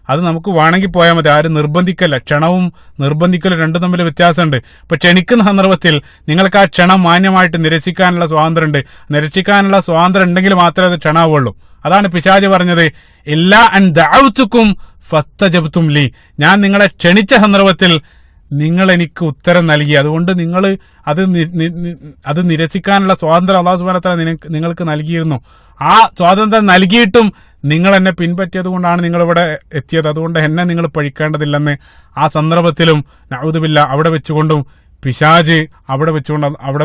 അത് നമുക്ക് വേണമെങ്കിൽ പോയാൽ മതി, ആരും നിർബന്ധിക്കല്ല. ക്ഷണവും നിർബന്ധിക്കലും രണ്ടും തമ്മിൽ വ്യത്യാസമുണ്ട്. ഇപ്പൊ ക്ഷണിക്കുന്ന സന്ദർഭത്തിൽ നിങ്ങൾക്ക് ആ ക്ഷണം മാന്യമായിട്ട് നിരസിക്കാനുള്ള സ്വാതന്ത്ര്യം ഉണ്ട്. നിരസിക്കാനുള്ള സ്വാതന്ത്ര്യം ഉണ്ടെങ്കിൽ മാത്രമേ അത് ക്ഷണാവുള്ളൂ. അതാണ് പിശാച് പറഞ്ഞത്, ഇല്ലാ അൻ ദഅവ്തുക്കും ഫസ്തജബ്തും ലീ, ഞാൻ നിങ്ങളെ ക്ഷണിച്ച സന്ദർഭത്തിൽ നിങ്ങൾ എനിക്ക് ഉത്തരം നൽകി. അതുകൊണ്ട് നിങ്ങൾ അത് നിരസിക്കാനുള്ള സ്വാതന്ത്ര്യം അല്ലാഹു സുബ്ഹാനഹു വ തആല നിങ്ങൾക്ക് നൽകിയിരുന്നു. ആ സ്വാതന്ത്ര്യം നൽകിയിട്ടും നിങ്ങൾ എന്നെ പിൻപറ്റിയത് കൊണ്ടാണ് നിങ്ങൾ ഇവിടെ എത്തിയത്. അതുകൊണ്ട് എന്നെ നിങ്ങൾ പഴിക്കേണ്ടതില്ലെന്ന് ആ സന്ദർഭത്തിലും നഊദു ബില്ലാഹ് അവിടെ വെച്ചുകൊണ്ടും പിശാച് അവിടെ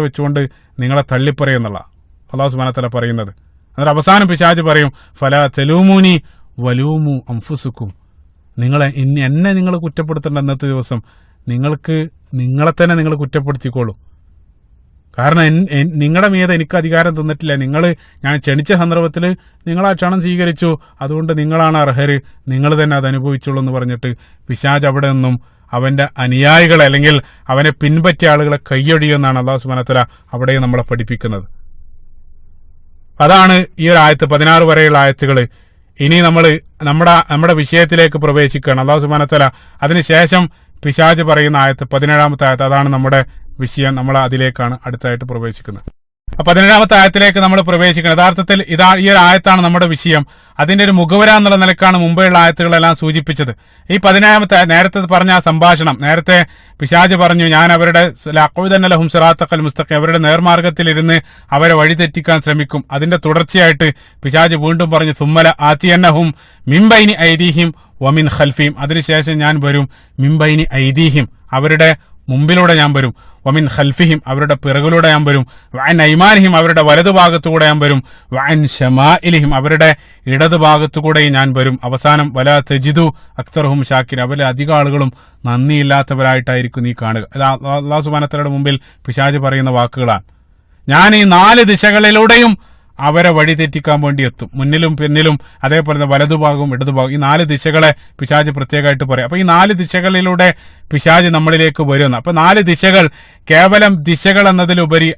വെച്ചുകൊണ്ട് നിങ്ങളെ തള്ളിപ്പറയുന്നുള്ള അല്ലാഹു സുബ്ഹാനഹു വ തആല പറയുന്നത്. എന്നിട്ട് അവസാനം പിശാച് പറയും, ഫലാ തലൂമൂനി വലൂമു അൻഫുസുക്കും, എന്നെ നിങ്ങൾ കുറ്റപ്പെടുത്തേണ്ട അന്നത്തെ ദിവസം നിങ്ങളെ തന്നെ നിങ്ങൾ കുറ്റപ്പെടുത്തിക്കോളൂ. കാരണം നിങ്ങളുടെ മീതെ എനിക്ക് അധികാരം തന്നിട്ടില്ല. ഞാൻ ക്ഷണിച്ച സന്ദർഭത്തിൽ നിങ്ങൾ ആ ക്ഷണം സ്വീകരിച്ചു, അതുകൊണ്ട് നിങ്ങളാണ് അർഹര്, നിങ്ങൾ തന്നെ അത് അനുഭവിച്ചോളൂ എന്ന് പറഞ്ഞിട്ട് പിശാച് അവിടെ നിന്നും അവന്റെ അനുയായികളെ അല്ലെങ്കിൽ അവനെ പിൻപറ്റിയ ആളുകളെ കൈയൊഴിയുമെന്നാണ് അല്ലാഹു സുബ്ഹാനഹു വ തആല അവിടെ നമ്മളെ പഠിപ്പിക്കുന്നത്. അതാണ് ഈ ഒരു ആയത്ത് 16 വരെയുള്ള ആയത്തുകൾ. ഇനി നമ്മൾ നമ്മുടെ വിഷയത്തിലേക്ക് പ്രവേശിക്കുകയാണ്. അല്ലാഹു സുബ്ഹാനഹു വ തആല അതിനുശേഷം പിശാച് പറയുന്ന ആയത്ത് 17-ാമത്തെ ആയത്ത്, അതാണ് നമ്മുടെ വിഷയം. നമ്മൾ അതിലേക്കാണ് അടുത്തായിട്ട് പ്രവേശിക്കുന്നത്. 17-ാമത്തെ ആയത്തിലേക്ക് നമ്മൾ പ്രവേശിക്കുന്നത് യഥാർത്ഥത്തിൽ ഈ ഒരു ആയത്താണ് നമ്മുടെ വിഷയം. അതിന്റെ ഒരു മുഖവര എന്നുള്ള നിലക്കാണ് മുമ്പെയുള്ള ആയത്തുകളെല്ലാം സൂചിപ്പിച്ചത്. ഈ 17-ാമത്തെ നേരത്തെ പറഞ്ഞ ആ സംഭാഷണം, നേരത്തെ പിശാച് പറഞ്ഞു, ഞാൻ അവരുടെ ലഅഖുദന്ന ലഹും സിറാത്തൽ മുസ്തഖീം, അവരുടെ നേർമാർഗത്തിലിരുന്ന് അവരെ വഴിതെറ്റിക്കാൻ ശ്രമിക്കും. അതിന്റെ തുടർച്ചയായിട്ട് പിശാച് വീണ്ടും പറഞ്ഞു, സുമ്മല ആതിയന്നഹും മിൻ ബൈനി ഐദീഹിം വമിൻ ഖൽഫിഹിം, അതിനുശേഷം ഞാൻ വരും, മിൻ ബൈനി ഐദീഹിം അവരുടെ മുമ്പിലൂടെ ഞാൻ വരും, വമിൻ ഖൽഫിഹിം അവരുടെ പിറകിലൂടെ ഞാൻ വരും, വഅൻ ഐമാനിഹിം അവരുടെ വലതുഭാഗത്തുകൂടെ ഞാൻ വരും, വഅൻ ശമാഇലിഹിം അവരുടെ ഇടതുഭാഗത്തുകൂടെയും ഞാൻ വരും. അവസാനം വലാ തജിദു അക്തറഹും ഷാക്കിർ, അവരിൽ അധിക ആളുകളും നന്ദിയില്ലാത്തവരായിട്ടായിരിക്കും നീ കാണുക. അല്ലാഹു സുബ്ഹാനഹു വ തആലയുടെ മുമ്പിൽ പിശാച് പറയുന്ന വാക്കുകളാണ്. ഞാൻ ഈ 4 ദിശകളിലൂടെയും അവരെ വഴിതെറ്റിക്കാൻ വേണ്ടി എത്തും, മുന്നിലും പിന്നിലും അതേപോലെ വലതുഭാഗവും ഇടതുഭാഗവും, ഈ 4 ദിശകളെ പിശാച് പ്രത്യേകമായിട്ട് പറയും. അപ്പൊ ഈ 4 ദിശകളിലൂടെ പിശാച് നമ്മളിലേക്ക് വരുന്നു. അപ്പൊ 4 ദിശകൾ കേവലം ദിശകൾ എന്നതിലുപരി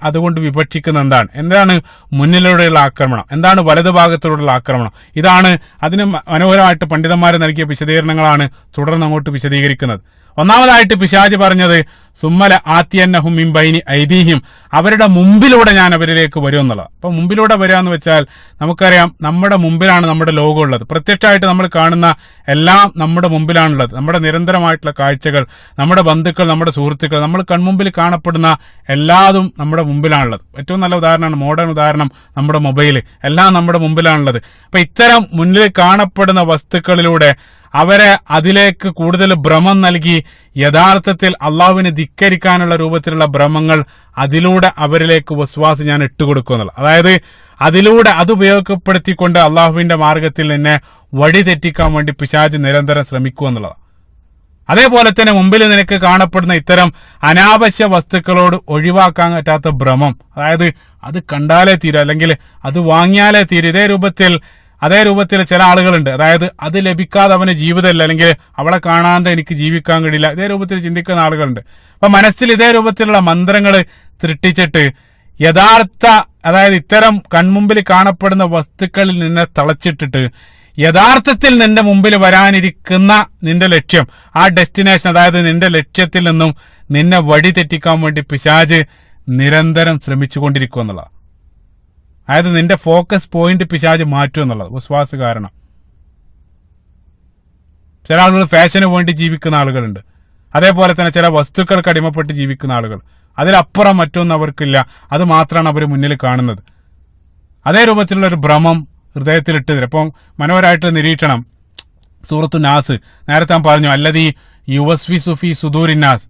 അതുകൊണ്ട് വിഭജിക്കുന്ന എന്താണ് മുന്നിലൂടെയുള്ള ആക്രമണം, എന്താണ് വലതുഭാഗത്തിലൂടെയുള്ള ആക്രമണം. ഇതാണ് അതിന് മനോഹരമായിട്ട് പണ്ഡിതന്മാർ നൽകിയ വിശദീകരണങ്ങളാണ് തുടർന്ന് അങ്ങോട്ട് വിശദീകരിക്കുന്നത്. ഒന്നാമതായിട്ട് പിശാച് പറഞ്ഞത് സുമ്മല ആതിയന്നഹും മിൻ ബൈനി ഐദീഹിം, അവരുടെ മുമ്പിലൂടെ ഞാൻ അവരിലേക്ക് വരും എന്നുള്ളത്. അപ്പൊ മുമ്പിലൂടെ വരിക എന്ന് വെച്ചാൽ നമുക്കറിയാം, നമ്മുടെ മുമ്പിലാണ് നമ്മുടെ ലോകം ഉള്ളത്. പ്രത്യക്ഷമായിട്ട് നമ്മൾ കാണുന്ന എല്ലാം നമ്മുടെ മുമ്പിലാണുള്ളത്. നമ്മുടെ നിരന്തരമായിട്ടുള്ള കാഴ്ചകൾ, നമ്മുടെ ബന്ധുക്കൾ, നമ്മുടെ സുഹൃത്തുക്കൾ, നമ്മൾ കൺമുമ്പിൽ കാണപ്പെടുന്ന എല്ലാതും നമ്മുടെ മുമ്പിലാണുള്ളത്. ഏറ്റവും നല്ല ഉദാഹരണമാണ്, മോഡേൺ ഉദാഹരണം നമ്മുടെ മൊബൈൽ, എല്ലാം നമ്മുടെ മുമ്പിലാണുള്ളത്. അപ്പൊ ഇത്തരം മുന്നിൽ കാണപ്പെടുന്ന വസ്തുക്കളിലൂടെ അവരെ അതിലേക്ക് കൂടുതൽ ഭ്രമം നൽകി യഥാർത്ഥത്തിൽ അള്ളാഹുവിനെ ധിക്കരിക്കാനുള്ള രൂപത്തിലുള്ള ഭ്രമങ്ങൾ അതിലൂടെ അവരിലേക്ക് വസ്വാസ് ഞാൻ ഇട്ടുകൊടുക്കുന്നുള്ളത്. അതായത് അതിലൂടെ അത് ഉപയോഗപ്പെടുത്തിക്കൊണ്ട് അള്ളാഹുവിന്റെ മാർഗത്തിൽ നിന്നെ വഴിതെറ്റിക്കാൻ വേണ്ടി പിശാച് നിരന്തരം ശ്രമിക്കുക എന്നുള്ളതാണ്. അതേപോലെ തന്നെ മുമ്പിൽ നിനക്ക് കാണപ്പെടുന്ന ഇത്തരം അനാവശ്യ വസ്തുക്കളോട് ഒഴിവാക്കാൻ പറ്റാത്ത ഭ്രമം, അതായത് അത് കണ്ടാലേ തീരും, അല്ലെങ്കിൽ അത് വാങ്ങിയാലേ തീരും. അതേ രൂപത്തിൽ ചില ആളുകളുണ്ട്, അതായത് അത് ലഭിക്കാതെ അവന് ജീവിതമില്ല, അല്ലെങ്കിൽ അവളെ കാണാതെ എനിക്ക് ജീവിക്കാൻ കഴിയില്ല, ഇതേ രൂപത്തിൽ ചിന്തിക്കുന്ന ആളുകളുണ്ട്. അപ്പൊ മനസ്സിൽ ഇതേ രൂപത്തിലുള്ള മന്ത്രങ്ങൾ സൃഷ്ടിച്ചിട്ട് അതായത് ഇത്തരം കൺമുമ്പിൽ കാണപ്പെടുന്ന വസ്തുക്കളിൽ നിന്നെ തളച്ചിട്ടിട്ട് യഥാർത്ഥത്തിൽ നിന്റെ മുമ്പിൽ വരാനിരിക്കുന്ന നിന്റെ ലക്ഷ്യം, ആ ഡെസ്റ്റിനേഷൻ, അതായത് നിന്റെ ലക്ഷ്യത്തിൽ നിന്നും നിന്നെ വഴി തെറ്റിക്കാൻ വേണ്ടി പിശാച് നിരന്തരം ശ്രമിച്ചുകൊണ്ടിരിക്കുക എന്നുള്ളതാണ്. അതായത് നിന്റെ ഫോക്കസ് പോയിന്റ് പിശാച് മാറ്റും എന്നുള്ളത് വിശ്വാസ കാരണം. ചില ആളുകൾ ഫാഷന് വേണ്ടി ജീവിക്കുന്ന ആളുകളുണ്ട്, അതേപോലെ തന്നെ ചില വസ്തുക്കൾക്ക് അടിമപ്പെട്ട് ജീവിക്കുന്ന ആളുകൾ. അതിലപ്പുറം മറ്റൊന്നും അവർക്കില്ല, അത് മാത്രമാണ് അവർ മുന്നിൽ കാണുന്നത്. അതേ രൂപത്തിലുള്ള ഒരു ഭ്രമം ഹൃദയത്തിലിട്ട് തരും. അപ്പം മനോഹരമായിട്ട് നിരീക്ഷണം, സൂറത്തു നാസ് നേരത്തെ ഞാൻ പറഞ്ഞു, അല്ലദീ യുവസ്വിസു ഫീ സുദൂരിന്നാസ്,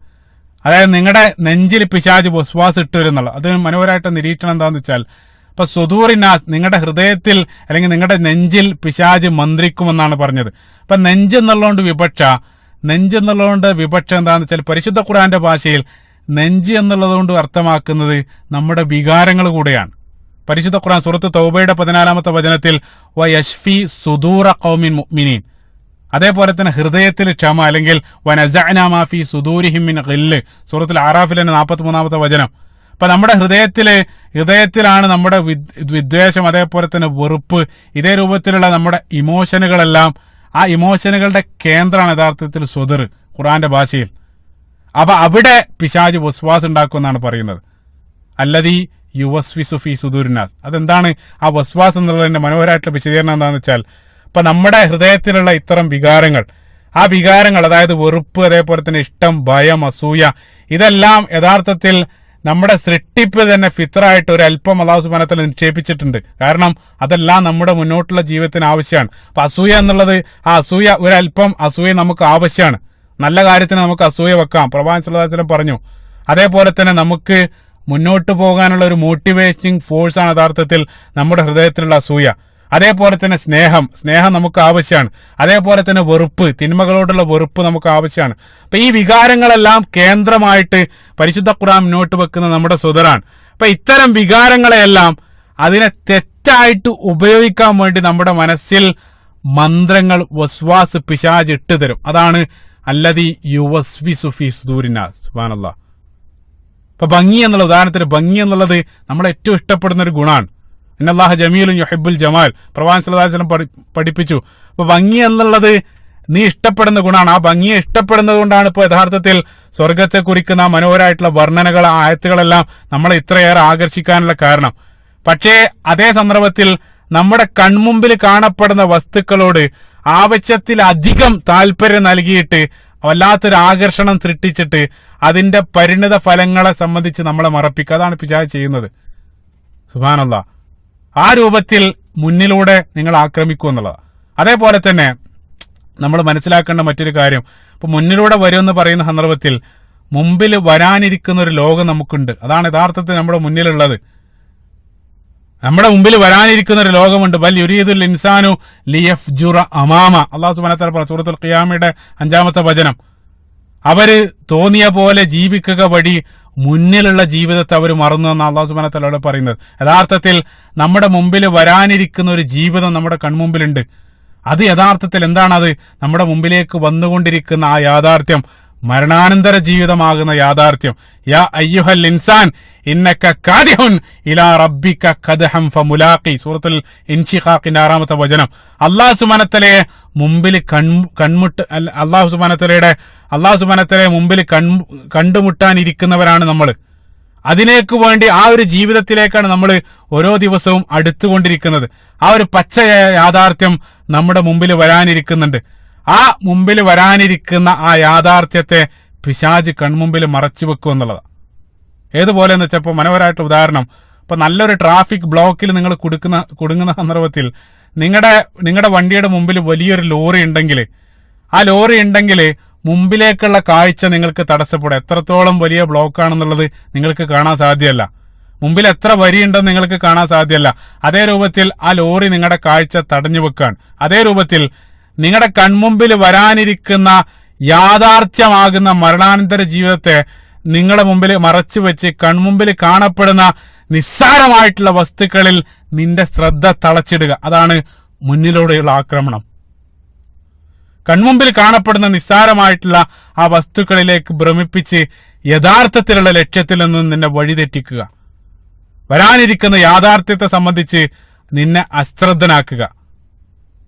അതായത് നിങ്ങളുടെ നെഞ്ചിൽ പിശാച് വസ്വാസ് ഇട്ട് വരുന്നുള്ള. അത് മനോഹരമായിട്ട് നിരീക്ഷണം എന്താണെന്ന് വെച്ചാൽ, ഇപ്പൊ സുദൂറിനാസ് നിങ്ങളുടെ ഹൃദയത്തിൽ അല്ലെങ്കിൽ നിങ്ങളുടെ നെഞ്ചിൽ പിശാച് മന്ത്രിക്കുമെന്നാണ് പറഞ്ഞത്. അപ്പൊ നെഞ്ചെന്നുള്ളതുകൊണ്ട് വിപക്ഷ എന്താണെന്ന് വെച്ചാൽ പരിശുദ്ധ ഖുർആന്റെ ഭാഷയിൽ നെഞ്ച് എന്നുള്ളതുകൊണ്ട് അർത്ഥമാക്കുന്നത് നമ്മുടെ വികാരങ്ങൾ കൂടെയാണ്. പരിശുദ്ധ ഖുർആൻ സൂറത്ത് തൗബയുടെ 14-ാമത്തെ വചനത്തിൽ വയശ്ഫി സുദൂറ ഖൗമിൻ മുഅ്മിനീൻ, അതേപോലെ തന്നെ ഹൃദയത്തിൽ ക്ഷമ, അല്ലെങ്കിൽ വനസഅനാ മാ ഫീ സുദൂരിഹിം മിൻ ഗില്ല് സൂറത്തുൽ അറാഫിലെ 43-ാമത്തെ വചനം. അപ്പൊ നമ്മുടെ ഹൃദയത്തിലാണ് നമ്മുടെ വിദ്വേഷം, അതേപോലെ തന്നെ വെറുപ്പ്, ഇതേ രൂപത്തിലുള്ള നമ്മുടെ ഇമോഷനുകളെല്ലാം ആ ഇമോഷനുകളുടെ കേന്ദ്രമാണ് യഥാർത്ഥത്തിൽ സ്വദർ ഖുർആന്റെ ഭാഷയിൽ. അപ്പൊ അവിടെ പിശാച് വസ്വാസ് ഉണ്ടാക്കുമെന്നാണ് പറയുന്നത്. അല്ലദീ യുവസ്വിസു ഫീ സുദൂരിന്നാസ്. അതെന്താണ് ആ വസ്വാസ് എന്നുള്ളതിന്റെ മനോഹരമായിട്ടുള്ള വിശദീകരണം എന്താണെന്ന് വെച്ചാൽ, ഇപ്പൊ നമ്മുടെ ഹൃദയത്തിലുള്ള ഇത്തരം വികാരങ്ങൾ, ആ വികാരങ്ങൾ അതായത് വെറുപ്പ്, അതേപോലെ തന്നെ ഇഷ്ടം, ഭയം, അസൂയ, ഇതെല്ലാം യഥാർത്ഥത്തിൽ നമ്മുടെ സൃഷ്ടിപ്പ് തന്നെ ഫിത്റായിട്ട് ഒരു അല്പം അല്ലാഹു സുബ്ഹാനഹു വ തആല നിക്ഷേപിച്ചിട്ടുണ്ട്. കാരണം അതെല്ലാം നമ്മുടെ മുന്നോട്ടുള്ള ജീവിതത്തിന് ആവശ്യമാണ്. അപ്പൊ അസൂയ എന്നുള്ളത്, ആ അസൂയ ഒരല്പം അസൂയ നമുക്ക് ആവശ്യമാണ്. നല്ല കാര്യത്തിന് നമുക്ക് അസൂയ വെക്കാം, പ്രവാചകൻ സ്വല്ലല്ലാഹു അലൈഹി വസല്ലം പറഞ്ഞു. അതേപോലെ തന്നെ നമുക്ക് മുന്നോട്ട് പോകാനുള്ള ഒരു മോട്ടിവേറ്റിംഗ് ഫോഴ്സാണ് യഥാർത്ഥത്തിൽ നമ്മുടെ ഹൃദയത്തിലുള്ള അസൂയ. അതേപോലെ തന്നെ സ്നേഹം നമുക്ക് ആവശ്യമാണ്. അതേപോലെ തന്നെ വെറുപ്പ്, തിന്മകളോടുള്ള വെറുപ്പ് നമുക്ക് ആവശ്യമാണ്. അപ്പൊ ഈ വികാരങ്ങളെല്ലാം കേന്ദ്രമായിട്ട് പരിശുദ്ധ ഖുർആൻ മുന്നോട്ട് വെക്കുന്ന നമ്മുടെ സ്വദറാണ്. അപ്പൊ ഇത്തരം വികാരങ്ങളെയെല്ലാം അതിനെ തെറ്റായിട്ട് ഉപയോഗിക്കാൻ വേണ്ടി നമ്മുടെ മനസ്സിൽ മന്ത്രങ്ങൾ, വസ്വാസ്, പിശാച് ഇട്ട് തരും. അതാണ് അല്ലദീ യുവസ്വിസു ഫീ സുദൂരിന്നാസ്. സുബ്ഹാനല്ലാഹ്. ഇപ്പൊ ഭംഗി എന്നുള്ള, ഉദാഹരണത്തിന് ഭംഗി എന്നുള്ളത് നമ്മളെ ഏറ്റവും ഇഷ്ടപ്പെടുന്ന ഒരു ഗുണമാണ്. ഇന്നല്ലാഹ ജമീലുൻ യുഹിബ്ബുൽ ജമാൽ, പ്രവാചകൻ സ്വല്ലല്ലാഹു അലൈഹി വസല്ലം പഠിപ്പിച്ചു. അപ്പൊ ഭംഗി എന്നുള്ളത് നീ ഇഷ്ടപ്പെടുന്ന ഗുണമാണ്. ആ ഭംഗിയെ ഇഷ്ടപ്പെടുന്നത് കൊണ്ടാണ് ഇപ്പൊ യഥാർത്ഥത്തിൽ സ്വർഗത്തെ കുറിക്കുന്ന മനോഹരമായിട്ടുള്ള വർണ്ണനകൾ, ആയത്തുകളെല്ലാം നമ്മളെ ഇത്രയേറെ ആകർഷിക്കാനുള്ള കാരണം. പക്ഷേ അതേ സന്ദർഭത്തിൽ നമ്മുടെ കൺമുമ്പിൽ കാണപ്പെടുന്ന വസ്തുക്കളോട് ആവശ്യത്തിലധികം താല്പര്യം നൽകിയിട്ട് വല്ലാത്തൊരു ആകർഷണം സൃഷ്ടിച്ചിട്ട് അതിന്റെ പരിണിത ഫലങ്ങളെ സംബന്ധിച്ച് നമ്മളെ മറപ്പിക്കുക. അതാണ് പിശാച് ചെയ്യുന്നത്. സുബ്ഹാനല്ലാഹ്. ആ രൂപത്തിൽ മുന്നിലൂടെ നിങ്ങൾ ആക്രമിക്കൂ എന്നുള്ളതാണ്. അതേപോലെ തന്നെ നമ്മൾ മനസ്സിലാക്കേണ്ട മറ്റൊരു കാര്യം, ഇപ്പൊ മുന്നിലൂടെ വരുമെന്ന് പറയുന്ന സന്ദർഭത്തിൽ മുമ്പിൽ വരാനിരിക്കുന്ന ഒരു ലോകം നമുക്കുണ്ട്. അതാണ് യഥാർത്ഥത്തിൽ നമ്മുടെ മുന്നിലുള്ളത്. നമ്മുടെ മുമ്പിൽ വരാനിരിക്കുന്ന ഒരു ലോകമുണ്ട്. ബൽ യുരീദുൽ ഇൻസാനു ലിയഫ്ജുറ അമാമ. അല്ലാഹു സുബ്ഹാനഹു വ തആല പറഞ്ഞു സൂറത്തുൽ ഖിയാമയുടെ 5-ാമത്തെ വചനം. അവര് തോന്നിയ പോലെ ജീവിക്കുക വഴി മുന്നിലുള്ള ജീവിതത്തെ അവർ മറന്നു എന്ന് അല്ലാഹു സുബ്ഹാനഹു വ തആല പറയുന്നത്. യഥാർത്ഥത്തിൽ നമ്മുടെ മുമ്പിൽ വരാനിരിക്കുന്ന ഒരു ജീവിതം നമ്മുടെ കൺമുമ്പിലുണ്ട്. അത് യഥാർത്ഥത്തിൽ എന്താണത്? നമ്മുടെ മുമ്പിലേക്ക് വന്നുകൊണ്ടിരിക്കുന്ന ആ യാഥാർത്ഥ്യം, മരണാനന്തര ജീവിതമാകുന്ന യാഥാർത്ഥ്യം. യാ അയ്യുഹൽ ഇൻസാൻ ഇന്നക കാദിഹുൻ ഇലാ റബ്ബിക ഖദ്ഹം ഫമുലാഖി. സൂറത്തുൽ ഇൻശിഖാഖിന്റെ 6-ാമത്തെ വചനം. അല്ലാഹു സുബ്ഹാനഹു വ തആലയെ മുമ്പിൽ അല്ലാഹു സുബ്ഹാനഹു വ തആലയെ മുമ്പിൽ കണ്ടുമുട്ടാനിരിക്കുന്നവരാണ് നമ്മൾ. അതിനേക്ക് വേണ്ടി ആ ഒരു ജീവിതത്തിലേക്കാണ് നമ്മൾ ഓരോ ദിവസവും അടുത്തുകൊണ്ടിരിക്കുന്നത്. ആ ഒരു പച്ചയായ യാഥാർത്ഥ്യം നമ്മുടെ മുമ്പിൽ വരാനിരിക്കുന്നുണ്ട്. ആ മുമ്പിൽ വരാനിരിക്കുന്ന ആ യാഥാർത്ഥ്യത്തെ പിശാച് കൺമുമ്പിൽ മറച്ചു വെക്കും എന്നുള്ളതാണ്. ഏതുപോലെ എന്ന് വെച്ചപ്പോൾ മനോഹരമായിട്ടുള്ള ഉദാഹരണം, ഇപ്പൊ നല്ലൊരു ട്രാഫിക് ബ്ലോക്കിൽ നിങ്ങൾ കുടുങ്ങുന്ന സന്ദർഭത്തിൽ നിങ്ങളുടെ വണ്ടിയുടെ മുമ്പിൽ വലിയൊരു ലോറി ഉണ്ടെങ്കിൽ, ആ ലോറി ഉണ്ടെങ്കിൽ മുമ്പിലേക്കുള്ള കാഴ്ച നിങ്ങൾക്ക് തടസ്സപ്പെടും. എത്രത്തോളം വലിയ ബ്ലോക്കാണെന്നുള്ളത് നിങ്ങൾക്ക് കാണാൻ സാധ്യമല്ല. മുമ്പിൽ എത്ര വരിയുണ്ടെന്ന് നിങ്ങൾക്ക് കാണാൻ സാധ്യമല്ല. അതേ രൂപത്തിൽ ആ ലോറി നിങ്ങളുടെ കാഴ്ച തടഞ്ഞു വെക്കുകയാണ്. അതേ രൂപത്തിൽ നിങ്ങളുടെ കൺമുമ്പിൽ വരാനിരിക്കുന്ന യാഥാർത്ഥ്യമാകുന്ന മരണാനന്തര ജീവിതത്തെ നിങ്ങളുടെ മുമ്പിൽ മറച്ചു വെച്ച് കൺമുമ്പിൽ കാണപ്പെടുന്ന നിസ്സാരമായിട്ടുള്ള വസ്തുക്കളിൽ നിന്റെ ശ്രദ്ധ തളച്ചിടുക. അതാണ് മുന്നിലൂടെയുള്ള ആക്രമണം. കൺമുമ്പിൽ കാണപ്പെടുന്ന നിസ്സാരമായിട്ടുള്ള ആ വസ്തുക്കളിലേക്ക് ഭ്രമിപ്പിച്ച് യഥാർത്ഥത്തിലുള്ള ലക്ഷ്യത്തിൽ നിന്നും നിന്നെ വഴിതെറ്റിക്കുക. വരാനിരിക്കുന്ന യാഥാർത്ഥ്യത്തെ സംബന്ധിച്ച് നിന്നെ അശ്രദ്ധനാക്കുക.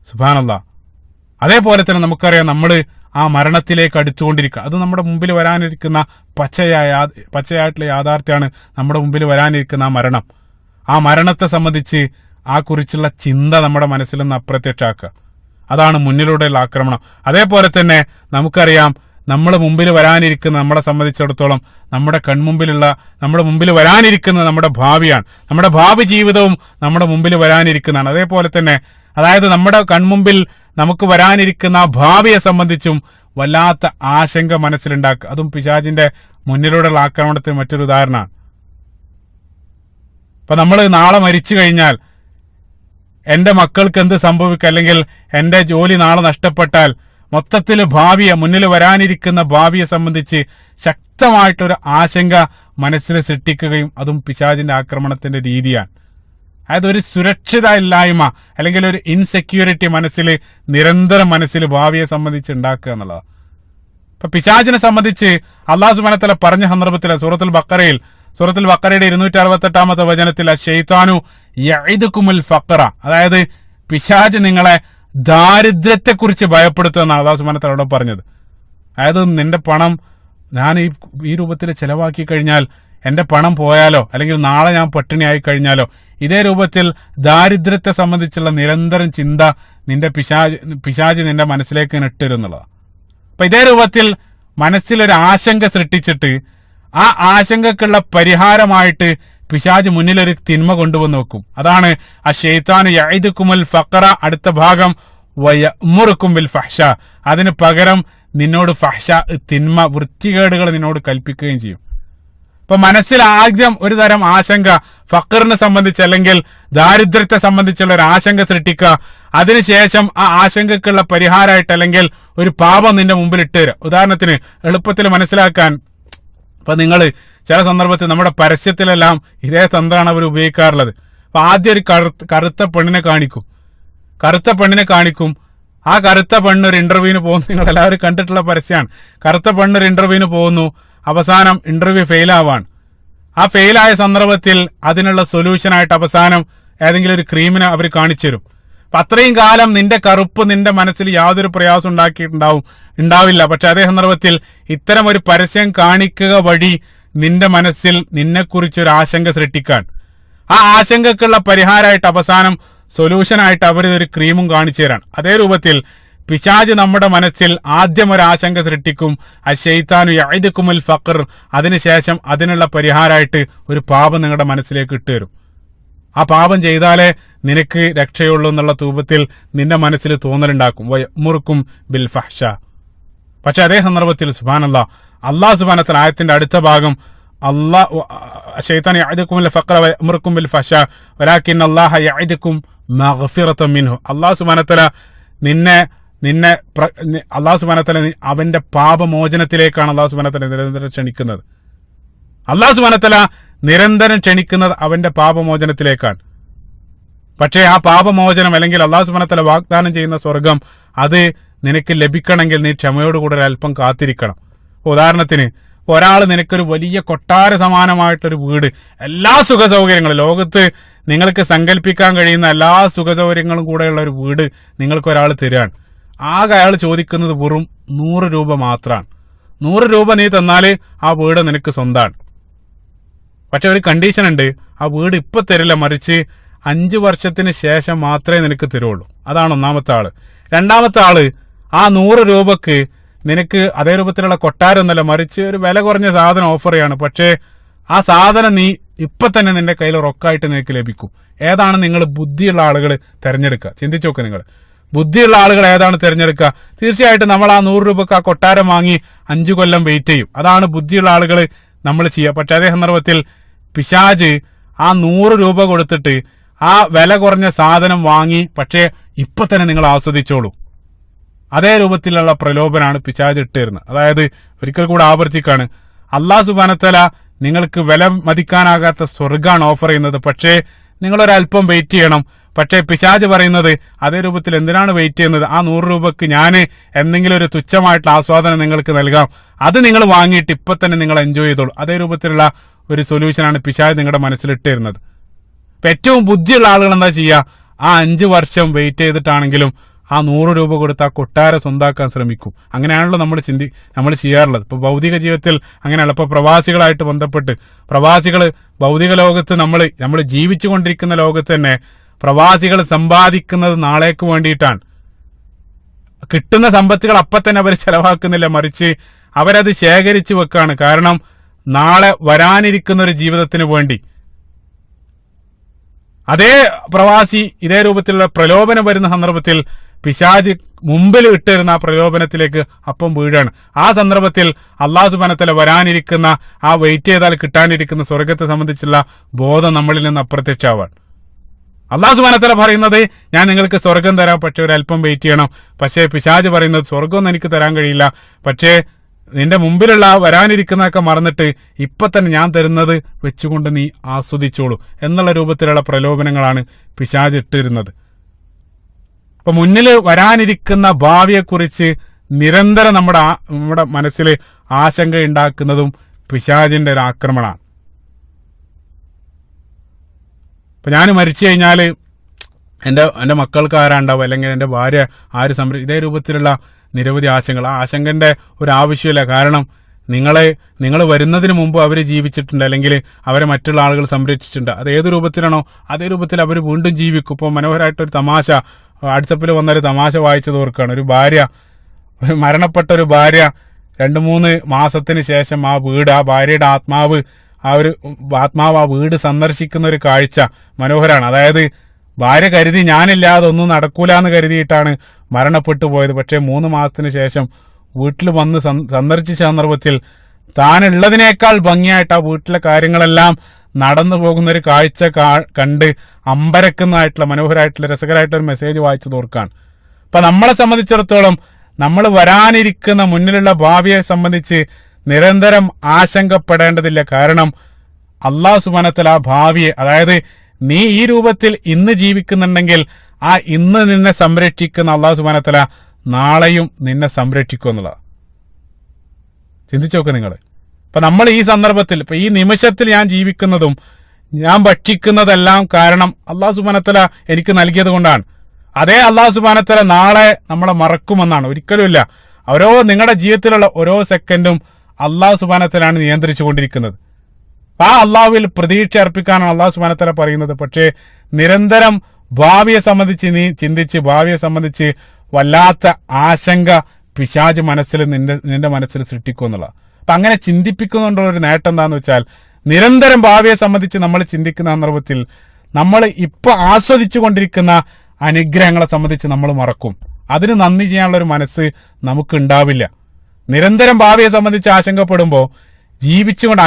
സുബ്ഹാനല്ലാഹ്. അതേപോലെ തന്നെ നമുക്കറിയാം, നമ്മൾ ആ മരണത്തിലേക്ക് അടുത്തുകൊണ്ടിരിക്കുക. അത് നമ്മുടെ മുമ്പിൽ വരാനിരിക്കുന്ന പച്ചയായിട്ടുള്ള യാഥാർത്ഥ്യമാണ്. നമ്മുടെ മുമ്പിൽ വരാനിരിക്കുന്ന ആ മരണം. ആ മരണത്തെ സംബന്ധിച്ച് ആ കുറിച്ചുള്ള ചിന്ത നമ്മുടെ മനസ്സിൽ നിന്ന് അപ്രത്യക്ഷമാക്കുക. അതാണ് മുന്നിലൂടെയുള്ള ആക്രമണം. അതേപോലെ തന്നെ നമുക്കറിയാം, നമ്മുടെ മുമ്പിൽ വരാനിരിക്കുന്ന, നമ്മളെ സംബന്ധിച്ചിടത്തോളം നമ്മുടെ മുമ്പിൽ വരാനിരിക്കുന്നത് നമ്മുടെ ഭാവിയാണ്. നമ്മുടെ ഭാവി ജീവിതവും നമ്മുടെ മുമ്പിൽ വരാനിരിക്കുന്നതാണ്. അതേപോലെ തന്നെ അതായത് നമ്മുടെ കൺമുമ്പിൽ നമുക്ക് വരാനിരിക്കുന്ന ആ ഭാവിയെ സംബന്ധിച്ചും വല്ലാത്ത ആശങ്ക മനസ്സിലുണ്ടാക്കുക. അതും പിശാചിന്റെ മുന്നിലൂടെയുള്ള ആക്രമണത്തിന് മറ്റൊരു ഉദാഹരണമാണ്. ഇപ്പൊ നമ്മൾ നാളെ മരിച്ചു കഴിഞ്ഞാൽ എന്റെ മക്കൾക്ക് എന്ത് സംഭവിക്കും, അല്ലെങ്കിൽ എന്റെ ജോലി നാളെ നഷ്ടപ്പെട്ടാൽ, മൊത്തത്തിൽ ഭാവിയെ, മുന്നിൽ വരാനിരിക്കുന്ന ഭാവിയെ സംബന്ധിച്ച് ശക്തമായിട്ടൊരു ആശങ്ക മനസ്സിൽ സൃഷ്ടിക്കുകയും അതും പിശാചിന്റെ ആക്രമണത്തിന്റെ രീതിയാണ്. അതായത് ഒരു സുരക്ഷിത ഇല്ലായ്മ അല്ലെങ്കിൽ ഒരു ഇൻസെക്യൂരിറ്റി നിരന്തരം മനസ്സിൽ ഭാവിയെ സംബന്ധിച്ച് ഉണ്ടാക്കുക എന്നുള്ളതാണ്. ഇപ്പൊ പിശാചിനെ സംബന്ധിച്ച് അല്ലാഹു സുബ്ഹാനഹു വ തആല പറഞ്ഞ സന്ദർഭത്തിൽ സൂറത്തുൽ ബഖറയുടെ 268-ാമത്തെ വചനത്തിൽ അശ്ശൈത്താനു യഇദുകുമുൽ ഫഖറ, അതായത് പിശാച് നിങ്ങളെ ദാരിദ്ര്യത്തെക്കുറിച്ച് ഭയപ്പെടുത്തുമെന്നാണ് അല്ലാഹു സുബ്ഹാനഹു വ തആല അവിടെ പറഞ്ഞത്. അതായത് നിന്റെ പണം ഞാൻ ഈ രൂപത്തിൽ ചെലവാക്കി കഴിഞ്ഞാൽ എന്റെ പണം പോയാലോ, അല്ലെങ്കിൽ നാളെ ഞാൻ പട്ടിണിയായി കഴിഞ്ഞാലോ, ഇതേ രൂപത്തിൽ ദാരിദ്ര്യത്തെ സംബന്ധിച്ചുള്ള നിരന്തരം ചിന്ത നിന്റെ പിശാച് നിന്റെ മനസ്സിലേക്ക് ഇട്ടുതരുന്നുള്ളതാണ്. അപ്പൊ ഇതേ രൂപത്തിൽ മനസ്സിലൊരു ആശങ്ക സൃഷ്ടിച്ചിട്ട് ആ ആശങ്കക്കുള്ള പരിഹാരമായിട്ട് പിശാച് മുന്നിലൊരു തിന്മ കൊണ്ടുവന്ന് വെക്കും. അതാണ് അശ്ശൈത്താനു യഇദുകുമുൽ ഫഖറ, അടുത്ത ഭാഗം വയഅ്മുറുകും ബിൽ ഫഹ്ശ. അതിന് പകരം നിന്നോട് ഫഹ്ശ, തിന്മ, വൃത്തികേടുകൾ നിന്നോട് കൽപ്പിക്കുകയും ചെയ്യും. അപ്പൊ മനസ്സിൽ ആദ്യം ഒരു തരം ആശങ്ക ഫഖറിനെ സംബന്ധിച്ച് അല്ലെങ്കിൽ ദാരിദ്ര്യത്തെ സംബന്ധിച്ചുള്ള ഒരു ആശങ്ക സൃഷ്ടിക്കുക. അതിനുശേഷം ആ ആശങ്കക്കുള്ള പരിഹാരമായിട്ട് അല്ലെങ്കിൽ ഒരു പാപം നിന്റെ മുമ്പിൽ ഇട്ടുതരാം. ഉദാഹരണത്തിന് എളുപ്പത്തിൽ മനസ്സിലാക്കാൻ, ഇപ്പൊ നിങ്ങൾ ചില സന്ദർഭത്തിൽ നമ്മുടെ പരസ്യത്തിലെല്ലാം ഇതേ തന്ത്രമാണ് അവർ ഉപയോഗിക്കാറുള്ളത്. അപ്പൊ ആദ്യം ഒരു കറുത്ത പെണ്ണിനെ കാണിക്കും. ആ കറുത്ത പെണ്ണ് ഒരു ഇന്റർവ്യൂവിന് പോകുന്നു. നിങ്ങൾ എല്ലാവരും കണ്ടിട്ടുള്ള പരസ്യമാണ്. കറുത്ത പെണ്ണ് ഒരു ഇന്റർവ്യൂവിന് പോകുന്നു, അവസാനം ഇന്റർവ്യൂ ഫെയിലാവാണ്. ആ ഫെയിലായ സന്ദർഭത്തിൽ അതിനുള്ള സൊല്യൂഷനായിട്ട് അവസാനം ഏതെങ്കിലും ഒരു ക്രീമിനെ അവർ കാണിച്ചു തരും. അപ്പൊ അത്രയും കാലം നിന്റെ കറുപ്പ് നിന്റെ മനസ്സിൽ യാതൊരു പ്രയാസം ഉണ്ടാവില്ല. പക്ഷെ അതേ സന്ദർഭത്തിൽ ഇത്തരം ഒരു പരസ്യം കാണിക്കുക വഴി നിന്റെ മനസ്സിൽ നിന്നെക്കുറിച്ചൊരു ആശങ്ക സൃഷ്ടിക്കാൻ, ആ ആശങ്കക്കുള്ള പരിഹാരമായിട്ട് അവസാനം സൊല്യൂഷനായിട്ട് അവർ ഒരു ക്രീമും കാണിച്ചു തരാൻ. അതേ രൂപത്തിൽ പിശാച് നമ്മുടെ മനസ്സിൽ ആദ്യം ഒരു ആശങ്ക സൃഷ്ടിക്കും, അശ്ശൈത്താനു യഇദുകുമുൽ ഫഖർ, അതിനുശേഷം അതിനുള്ള പരിഹാരമായിട്ട് ഒരു പാപം നിങ്ങളുടെ മനസ്സിലേക്ക് ഇട്ടുതരും. ആ പാപം ചെയ്താലേ നിനക്ക് രക്ഷയുള്ളൂ എന്നുള്ള രൂപത്തിൽ നിന്റെ മനസ്സിൽ തോന്നലുണ്ടാക്കും. വയഅ്മുറുകും ബിൽ ഫഹ്ശ. പക്ഷെ അതേ സന്ദർഭത്തിൽ സുബ്ഹാനല്ലാഹ്, അല്ലാഹു സുബ്ഹാനഹു വ തആല ആയത്തിന്റെ അടുത്ത ഭാഗം ശൈത്താൻ യഇദുകുമുൽ ഫഖറ വയഅ്മുറുകും ബിൽ ഫഹ്ശ വലാകിൻ അല്ലാഹ യഇദുകും മഗ്ഫിറതൻ മിൻഹു. അല്ലാഹു സുബ്ഹാനഹു വ തആല അല്ലാഹു സുബ്ഹാനഹു വ തആല അവന്റെ പാപമോചനത്തിലേക്കാണ് അല്ലാഹു സുബ്ഹാനഹു വ തആല നിരന്തരം ക്ഷണിക്കുന്നത്. അല്ലാഹു സുബ്ഹാനഹു വ തആല നിരന്തരം ക്ഷണിക്കുന്നത് അവന്റെ പാപമോചനത്തിലേക്കാണ്. പക്ഷേ ആ പാപമോചനം അല്ലെങ്കിൽ അല്ലാഹു സുബ്ഹാനഹു വ തആല വാഗ്ദാനം ചെയ്യുന്ന സ്വർഗം അത് നിനക്ക് ലഭിക്കണമെങ്കിൽ നീ ക്ഷമയോടുകൂടെ ഒരല്പം കാത്തിരിക്കണം. ഉദാഹരണത്തിന്, ഒരാൾ നിനക്കൊരു വലിയ കൊട്ടാര സമാനമായിട്ടൊരു വീട്, എല്ലാ സുഖ സൗകര്യങ്ങളും, ലോകത്ത് നിങ്ങൾക്ക് സങ്കല്പിക്കാൻ കഴിയുന്ന എല്ലാ സുഖ സൗകര്യങ്ങളും കൂടെയുള്ള ഒരു വീട് നിങ്ങൾക്ക് ഒരാൾ തരികയാണ്. ആകെ അയാൾ ചോദിക്കുന്നത് വെറും 100 രൂപ മാത്രമാണ്. 100 രൂപ നീ തന്നാൽ ആ വീട് നിനക്ക് സ്വന്തമാണ്. പക്ഷെ ഒരു കണ്ടീഷൻ ഉണ്ട്, ആ വീട് ഇപ്പൊ തരില്ല, മറിച്ച് 5 വർഷത്തിന് ശേഷം മാത്രമേ നിനക്ക് തരുള്ളൂ. അതാണ് ഒന്നാമത്തെ ആള്. രണ്ടാമത്തെ ആള്, ആ 100 രൂപക്ക് നിനക്ക് അതേ രൂപത്തിലുള്ള കൊട്ടാരം എന്നല്ല, മറിച്ച് ഒരു വില കുറഞ്ഞ സാധനം ഓഫർ ചെയ്യാണ്. പക്ഷേ ആ സാധനം നീ ഇപ്പൊ തന്നെ നിന്റെ കയ്യിൽ റൊക്കായിട്ട് നിനക്ക് ലഭിക്കും. ഏതാണ് നിങ്ങൾ ബുദ്ധിയുള്ള ആളുകൾ തിരഞ്ഞെടുക്കുക? ചിന്തിച്ചു നോക്കുക. നിങ്ങൾ ബുദ്ധിയുള്ള ആളുകൾ ഏതാണ് തിരഞ്ഞെടുക്കുക? തീർച്ചയായിട്ടും നമ്മൾ ആ 100 രൂപക്ക് ആ കൊട്ടാരം വാങ്ങി 5 കൊല്ലം വെയിറ്റ് ചെയ്യും. അതാണ് ബുദ്ധിയുള്ള ആളുകൾ നമ്മൾ ചെയ്യുക. പക്ഷെ അതേ സന്ദർഭത്തിൽ പിശാച് ആ 100 രൂപ കൊടുത്തിട്ട് ആ വില കുറഞ്ഞ സാധനം വാങ്ങി, പക്ഷേ ഇപ്പൊ തന്നെ നിങ്ങൾ ആസ്വദിച്ചോളൂ. അതേ രൂപത്തിലുള്ള പ്രലോഭനാണ് പിശാച് ഇട്ടുതരുന്നത്. അതായത് ഒരിക്കൽ കൂടെ ആവർത്തിക്കാണ്, അല്ലാഹു സുബ്ഹാനഹു വ തആല നിങ്ങൾക്ക് വില മതിക്കാനാകാത്ത സ്വർഗ്ഗാണ് ഓഫർ ചെയ്യുന്നത്. പക്ഷേ നിങ്ങളൊരല്പം വെയിറ്റ് ചെയ്യണം. പക്ഷേ പിശാച് പറയുന്നത് അതേ രൂപത്തിൽ എന്തിനാണ് വെയിറ്റ് ചെയ്യുന്നത്? ആ 100 രൂപക്ക് ഞാൻ എന്തെങ്കിലും ഒരു തുച്ഛമായിട്ടുള്ള ആസ്വാദനം നിങ്ങൾക്ക് നൽകാം, അത് നിങ്ങൾ വാങ്ങിയിട്ട് ഇപ്പൊ തന്നെ നിങ്ങൾ എൻജോയ് ചെയ്തോളൂ. അതേ രൂപത്തിലുള്ള ഒരു സൊല്യൂഷനാണ് പിശാച് നിങ്ങളുടെ മനസ്സിലിട്ട് തരുന്നത്. ഇപ്പൊ ഏറ്റവും ബുദ്ധിയുള്ള ആളുകൾ എന്താ ചെയ്യുക? ആ 5 വർഷം വെയിറ്റ് ചെയ്തിട്ടാണെങ്കിലും ആ 100 രൂപ കൊടുത്ത് ആ കൊട്ടാരം സ്വന്താക്കാൻ ശ്രമിക്കും. അങ്ങനെയാണല്ലോ നമ്മൾ ചെയ്യാറുള്ളത്. ഇപ്പൊ ഭൗതിക ജീവിതത്തിൽ അങ്ങനെയല്ല. ഇപ്പൊ പ്രവാസികളായിട്ട് ബന്ധപ്പെട്ട് പ്രവാസികൾ ഭൗതിക ലോകത്ത് നമ്മൾ ജീവിച്ചു കൊണ്ടിരിക്കുന്ന ലോകത്ത് തന്നെ പ്രവാസികൾ സമ്പാദിക്കുന്നത് നാളേക്ക് വേണ്ടിയിട്ടാണ്. കിട്ടുന്ന സമ്പത്തുകൾ അപ്പൊ തന്നെ അവർ ചെലവാക്കുന്നില്ല, മറിച്ച് അവരത് ശേഖരിച്ചു വെക്കാണ്. കാരണം നാളെ വരാനിരിക്കുന്ന ഒരു ജീവിതത്തിന് വേണ്ടി. അതേ പ്രവാസി ഇതേ രൂപത്തിലുള്ള പ്രലോഭനം വരുന്ന സന്ദർഭത്തിൽ പിശാച് മുമ്പിൽ ഇട്ടിരുന്ന ആ പ്രലോഭനത്തിലേക്ക് അപ്പം വീഴാണ്. ആ സന്ദർഭത്തിൽ അല്ലാഹു സുബ്ഹാനഹു വ തആല വരാനിരിക്കുന്ന ആ വെയിറ്റ് ചെയ്താൽ കിട്ടാനിരിക്കുന്ന സ്വർഗത്തെ സംബന്ധിച്ചുള്ള ബോധം നമ്മളിൽ നിന്ന് അപ്രത്യക്ഷമാവാൻ. അല്ലാഹു സുബ്ഹാനഹു വ തആല പറയുന്നത് ഞാൻ നിങ്ങൾക്ക് സ്വർഗം തരാം, പക്ഷെ ഒരല്പം വെയിറ്റ് ചെയ്യണം. പക്ഷേ പിശാച് പറയുന്നത് സ്വർഗമൊന്നും എനിക്ക് തരാൻ കഴിയില്ല, പക്ഷേ നിന്റെ മുമ്പിലുള്ള വരാനിരിക്കുന്നതൊക്കെ മറന്നിട്ട് ഇപ്പൊ തന്നെ ഞാൻ തരുന്നത് വെച്ചുകൊണ്ട് നീ ആസ്വദിച്ചോളൂ എന്നുള്ള രൂപത്തിലുള്ള പ്രലോഭനങ്ങളാണ് പിശാച് ഇട്ടിരുന്നത്. അപ്പൊ മുന്നിൽ വരാനിരിക്കുന്ന ഭാവിയെക്കുറിച്ച് നിരന്തരം നമ്മുടെ മനസ്സിൽ ആശങ്ക ഉണ്ടാക്കുന്നതും പിശാചിന്റെ ഒരു ആക്രമണമാണ്. ഇപ്പൊ ഞാൻ മരിച്ചു കഴിഞ്ഞാൽ എൻ്റെ മക്കൾക്ക് ആരാണ്ടാവും, അല്ലെങ്കിൽ എൻ്റെ ഭാര്യ ആര് ഇതേ രൂപത്തിലുള്ള നിരവധി ആശങ്കകൾ. ആ ആശങ്കന്റെ ഒരു ആവശ്യമില്ല. കാരണം നിങ്ങൾ വരുന്നതിന് മുമ്പ് അവർ ജീവിച്ചിട്ടുണ്ട്, അല്ലെങ്കിൽ അവരെ മറ്റുള്ള ആളുകൾ സംരക്ഷിച്ചിട്ടുണ്ട്. അത് ഏത് രൂപത്തിലാണോ അതേ രൂപത്തിൽ അവർ വീണ്ടും ജീവിക്കും. ഇപ്പോൾ മനോഹരമായിട്ടൊരു തമാശ വാട്സപ്പിൽ വന്നൊരു തമാശ വായിച്ചത് ഓർക്കുകയാണ്. ഒരു ഭാര്യ, മരണപ്പെട്ട ഒരു ഭാര്യ 2-3 മാസത്തിന് ശേഷം ആ ഭാര്യയുടെ ആത്മാവ് ആ വീട് സന്ദർശിക്കുന്ന ഒരു കാഴ്ച മനോഹരമാണ്. അതായത് ഭാര്യ കരുതി ഞാനില്ലാതെ ഒന്നും നടക്കൂല എന്ന് കരുതിയിട്ടാണ് മരണപ്പെട്ടു പോയത്. പക്ഷേ 3 മാസത്തിന് ശേഷം വീട്ടിൽ വന്ന് സന്ദർശിച്ച സന്ദർഭത്തിൽ താനുള്ളതിനേക്കാൾ ഭംഗിയായിട്ട് ആ വീട്ടിലെ കാര്യങ്ങളെല്ലാം നടന്നു പോകുന്ന ഒരു കാഴ്ച കണ്ട് അമ്പരക്കുന്നതായിട്ടുള്ള മനോഹരമായിട്ടുള്ള രസകരമായിട്ടുള്ള ഒരു മെസ്സേജ് വായിച്ചു തോർക്കാണ്. അപ്പൊ നമ്മളെ സംബന്ധിച്ചിടത്തോളം നമ്മൾ വരാനിരിക്കുന്ന മുന്നിലുള്ള ഭാവിയെ സംബന്ധിച്ച് നിരന്തരം ആശങ്കപ്പെടേണ്ടതില്ല. കാരണം അല്ലാഹു സുബ്ഹാനഹു വ തആല ആ ഭാവിയെ, അതായത് നീ ഈ രൂപത്തിൽ ഇന്ന് ജീവിക്കുന്നുണ്ടെങ്കിൽ ആ ഇന്ന് നിന്നെ സംരക്ഷിക്കുന്ന അല്ലാഹു സുബ്ഹാനഹു വ തആല നാളെയും നിന്നെ സംരക്ഷിക്കും എന്നുള്ളത് ചിന്തിച്ചു നോക്ക് നിങ്ങൾ. അപ്പൊ നമ്മൾ ഈ സന്ദർഭത്തിൽ, ഇപ്പൊ ഈ നിമിഷത്തിൽ ഞാൻ ജീവിക്കുന്നതും ഞാൻ ഭക്ഷിക്കുന്നതെല്ലാം കാരണം അല്ലാഹു സുബ്ഹാനഹു വ തആല എനിക്ക് നൽകിയത് കൊണ്ടാണ്. അതേ അല്ലാഹു സുബ്ഹാനഹു വ തആല നാളെ നമ്മളെ മറക്കുമെന്നാണ്, ഒരിക്കലുമില്ല. നിങ്ങളുടെ ജീവിതത്തിലുള്ള ഓരോ സെക്കൻഡും അല്ലാഹു സുബ്ഹാനഹു വ തആലയാണ് നിയന്ത്രിച്ചു കൊണ്ടിരിക്കുന്നത്. ആ അള്ളാഹുവിൽ പ്രതീക്ഷ അർപ്പിക്കാനാണ് അല്ലാഹു സുബ്ഹാനഹു വ തആല പറയുന്നത്. പക്ഷേ നിരന്തരം ഭാവിയെ സംബന്ധിച്ച് നീ ചിന്തിച്ച് ഭാവിയെ സംബന്ധിച്ച് വല്ലാത്ത ആശങ്ക പിശാച് നിന്റെ മനസ്സിൽ സൃഷ്ടിക്കും എന്നുള്ളത്. അപ്പൊ അങ്ങനെ ചിന്തിപ്പിക്കുന്നുണ്ടുള്ള ഒരു നേട്ടം എന്താന്ന് വെച്ചാൽ, നിരന്തരം ഭാവിയെ സംബന്ധിച്ച് നമ്മൾ ചിന്തിക്കുന്ന സന്ദർഭത്തിൽ നമ്മൾ ഇപ്പൊ ആസ്വദിച്ചു കൊണ്ടിരിക്കുന്ന അനുഗ്രഹങ്ങളെ സംബന്ധിച്ച് നമ്മൾ മറക്കും. അതിന് നന്ദി ചെയ്യാനുള്ള ഒരു മനസ്സ് നമുക്ക് ഉണ്ടാവില്ല. നിരന്തരം ഭാവിയെ സംബന്ധിച്ച് ആശങ്കപ്പെടുമ്പോൾ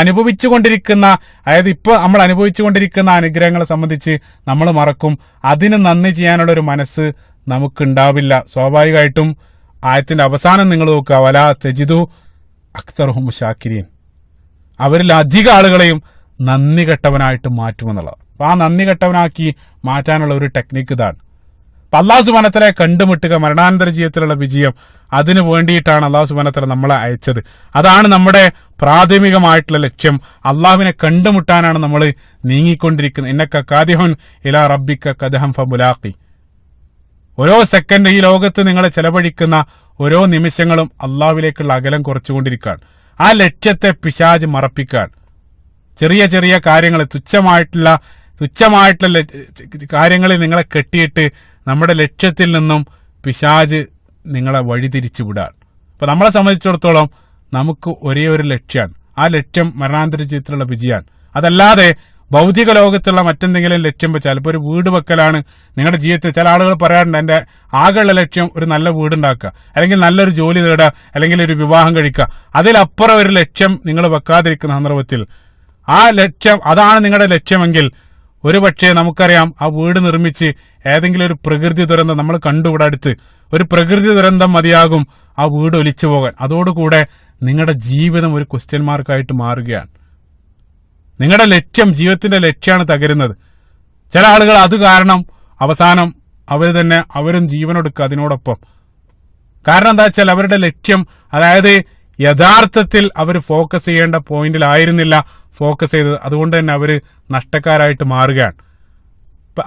അനുഭവിച്ചുകൊണ്ടിരിക്കുന്ന, അതായത് ഇപ്പൊ നമ്മൾ അനുഭവിച്ചുകൊണ്ടിരിക്കുന്ന അനുഗ്രഹങ്ങളെ സംബന്ധിച്ച് നമ്മൾ മറക്കും. അതിന് നന്ദി ചെയ്യാനുള്ള ഒരു മനസ്സ് നമുക്കുണ്ടാവില്ല. സ്വാഭാവികമായിട്ടും ആയത്തിന്റെ അവസാനം നിങ്ങൾ നോക്കുക, വലാ തജിദു അക്തറുഹും ശാക്കിരീൻ, അവരിൽ അധിക ആളുകളെയും നന്ദി കെട്ടവനായിട്ട് മാറ്റുമെന്നുള്ളത്. അപ്പൊ ആ നന്ദി കെട്ടവനാക്കി മാറ്റാനുള്ള ഒരു ടെക്നിക്ക് ഇതാണ്. അല്ലാഹു സുബ്ഹാനഹു വ തആലയെ കണ്ടുമുട്ടുക, മരണാനന്തര ജീവിതത്തിലുള്ള വിജയം, അതിനു വേണ്ടിയിട്ടാണ് അല്ലാഹു സുബ്ഹാനഹു വ തആല നമ്മളെ അയച്ചത്. അതാണ് നമ്മുടെ പ്രാഥമികമായിട്ടുള്ള ലക്ഷ്യം. അള്ളാഹുവിനെ കണ്ടുമുട്ടാനാണ് നമ്മൾ നീങ്ങിക്കൊണ്ടിരിക്കുന്നത്. ഇന്നക കാദിഹുൻ ഇലാ റബ്ബിക കദഹം ഫമുലാഖി. ഓരോ സെക്കൻഡ് ഈ ലോകത്ത് നിങ്ങൾ ചെലവഴിക്കുന്ന ഓരോ നിമിഷങ്ങളും അള്ളാഹുവിലേക്കുള്ള അകലം കുറച്ചുകൊണ്ടിരിക്കുകയാണ്. ആ ലക്ഷ്യത്തെ പിശാച് മറപ്പിക്കാൻ ചെറിയ ചെറിയ കാര്യങ്ങൾ, തുച്ഛമായിട്ടുള്ള കാര്യങ്ങളിൽ നിങ്ങളെ കെട്ടിയിട്ട് നമ്മുടെ ലക്ഷ്യത്തിൽ നിന്നും പിശാച് നിങ്ങളെ വഴിതിരിച്ചു വിടാൻ. അപ്പൊ നമ്മളെ സംബന്ധിച്ചിടത്തോളം നമുക്ക് ഒരേ ഒരു ലക്ഷ്യമാണ്. ആ ലക്ഷ്യം മരണാന്തര ജീവിതത്തിലുള്ള വിജയമാണ്. അതല്ലാതെ ഭൗതിക ലോകത്തുള്ള മറ്റെന്തെങ്കിലും ലക്ഷ്യം വെച്ചാൽ, ഇപ്പോൾ ഒരു വീട് വെക്കലാണ് നിങ്ങളുടെ ജീവിതത്തിൽ. ചില ആളുകൾ പറയാറുണ്ട്, എൻ്റെ ആകെയുള്ള ലക്ഷ്യം ഒരു നല്ല വീടുണ്ടാക്കുക, അല്ലെങ്കിൽ നല്ലൊരു ജോലി നേടുക, അല്ലെങ്കിൽ ഒരു വിവാഹം കഴിക്കുക. അതിലപ്പുറം ഒരു ലക്ഷ്യം നിങ്ങൾ വെക്കാതിരിക്കുന്ന സന്ദർഭത്തിൽ, ആ ലക്ഷ്യം അതാണ് നിങ്ങളുടെ ലക്ഷ്യമെങ്കിൽ, ഒരുപക്ഷെ നമുക്കറിയാം ആ വീട് നിർമ്മിച്ച് ഏതെങ്കിലും ഒരു പ്രകൃതി ദുരന്തം നമ്മൾ കണ്ടുകൂടെ അടുത്ത് ഒരു പ്രകൃതി ദുരന്തം മതിയാകും ആ വീട് ഒലിച്ചു പോകാൻ. അതോടുകൂടെ നിങ്ങളുടെ ജീവിതം ഒരു ക്വസ്റ്റ്യൻ മാർക്കായിട്ട് മാറുകയാണ്. നിങ്ങളുടെ ലക്ഷ്യം, ജീവിതത്തിന്റെ ലക്ഷ്യമാണ് തകരുന്നത്. ചില ആളുകൾ അത് കാരണം അവസാനം അവരും ജീവനൊടുക്കുക അതിനോടൊപ്പം. കാരണം എന്താ വെച്ചാൽ അവരുടെ ലക്ഷ്യം, അതായത് യഥാർത്ഥത്തിൽ അവർ ഫോക്കസ് ചെയ്യേണ്ട പോയിന്റിലായിരുന്നില്ല ഫോക്കസ് ചെയ്തത്. അതുകൊണ്ട് തന്നെ അവർ നഷ്ടക്കാരായിട്ട് മാറുകയാണ്.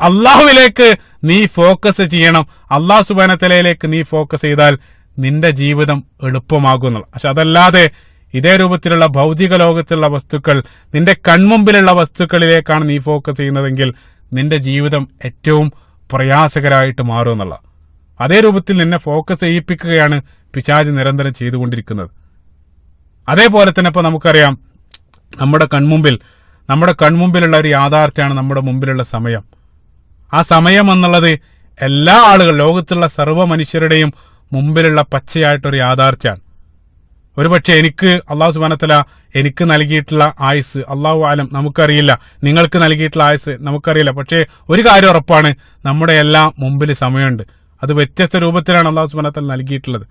അള്ളാഹുവിലേക്ക് നീ ഫോക്കസ് ചെയ്യണം. അള്ളാഹു സുബ്ഹാനഹു വ തആലയിലേക്ക് നീ ഫോക്കസ് ചെയ്താൽ നിന്റെ ജീവിതം എളുപ്പമാകുന്നു. പക്ഷെ അതല്ലാതെ ഇതേ രൂപത്തിലുള്ള ഭൗതിക ലോകത്തുള്ള വസ്തുക്കൾ, നിന്റെ കൺമുമ്പിലുള്ള വസ്തുക്കളിലേക്കാണ് നീ ഫോക്കസ് ചെയ്യുന്നതെങ്കിൽ നിന്റെ ജീവിതം ഏറ്റവും പ്രയാസകരമായിട്ട് മാറും എന്നുള്ള അതേ രൂപത്തിൽ നിന്നെ ഫോക്കസ് ചെയ്യിപ്പിക്കുകയാണ് പിശാച് നിരന്തരം ചെയ്തുകൊണ്ടിരിക്കുന്നത്. അതേപോലെ തന്നെ ഇപ്പൊ നമുക്കറിയാം, നമ്മുടെ കൺമുമ്പിലുള്ള ഒരു യാഥാർത്ഥ്യമാണ് നമ്മുടെ മുമ്പിലുള്ള സമയം. ആ സമയം എന്നുള്ളത് എല്ലാ ആളുകൾ, ലോകത്തുള്ള സർവ്വ മനുഷ്യരുടെയും മുമ്പിലുള്ള പച്ചയായിട്ടൊരു യാഥാർത്ഥ്യമാണ്. ഒരുപക്ഷെ എനിക്ക് അല്ലാഹു സുബ്ഹാനഹു വ തആല എനിക്ക് നൽകിയിട്ടുള്ള ആയുസ് അല്ലാഹു ആലം നമുക്കറിയില്ല, നിങ്ങൾക്ക് നൽകിയിട്ടുള്ള ആയുസ് നമുക്കറിയില്ല. പക്ഷേ ഒരു കാര്യം ഉറപ്പാണ്, നമ്മുടെ എല്ലാം മുമ്പിൽ സമയമുണ്ട്. അത് വ്യത്യസ്ത രൂപത്തിലാണ് അല്ലാഹു സുബ്ഹാനഹു വ തആല നൽകിയിട്ടുള്ളത്.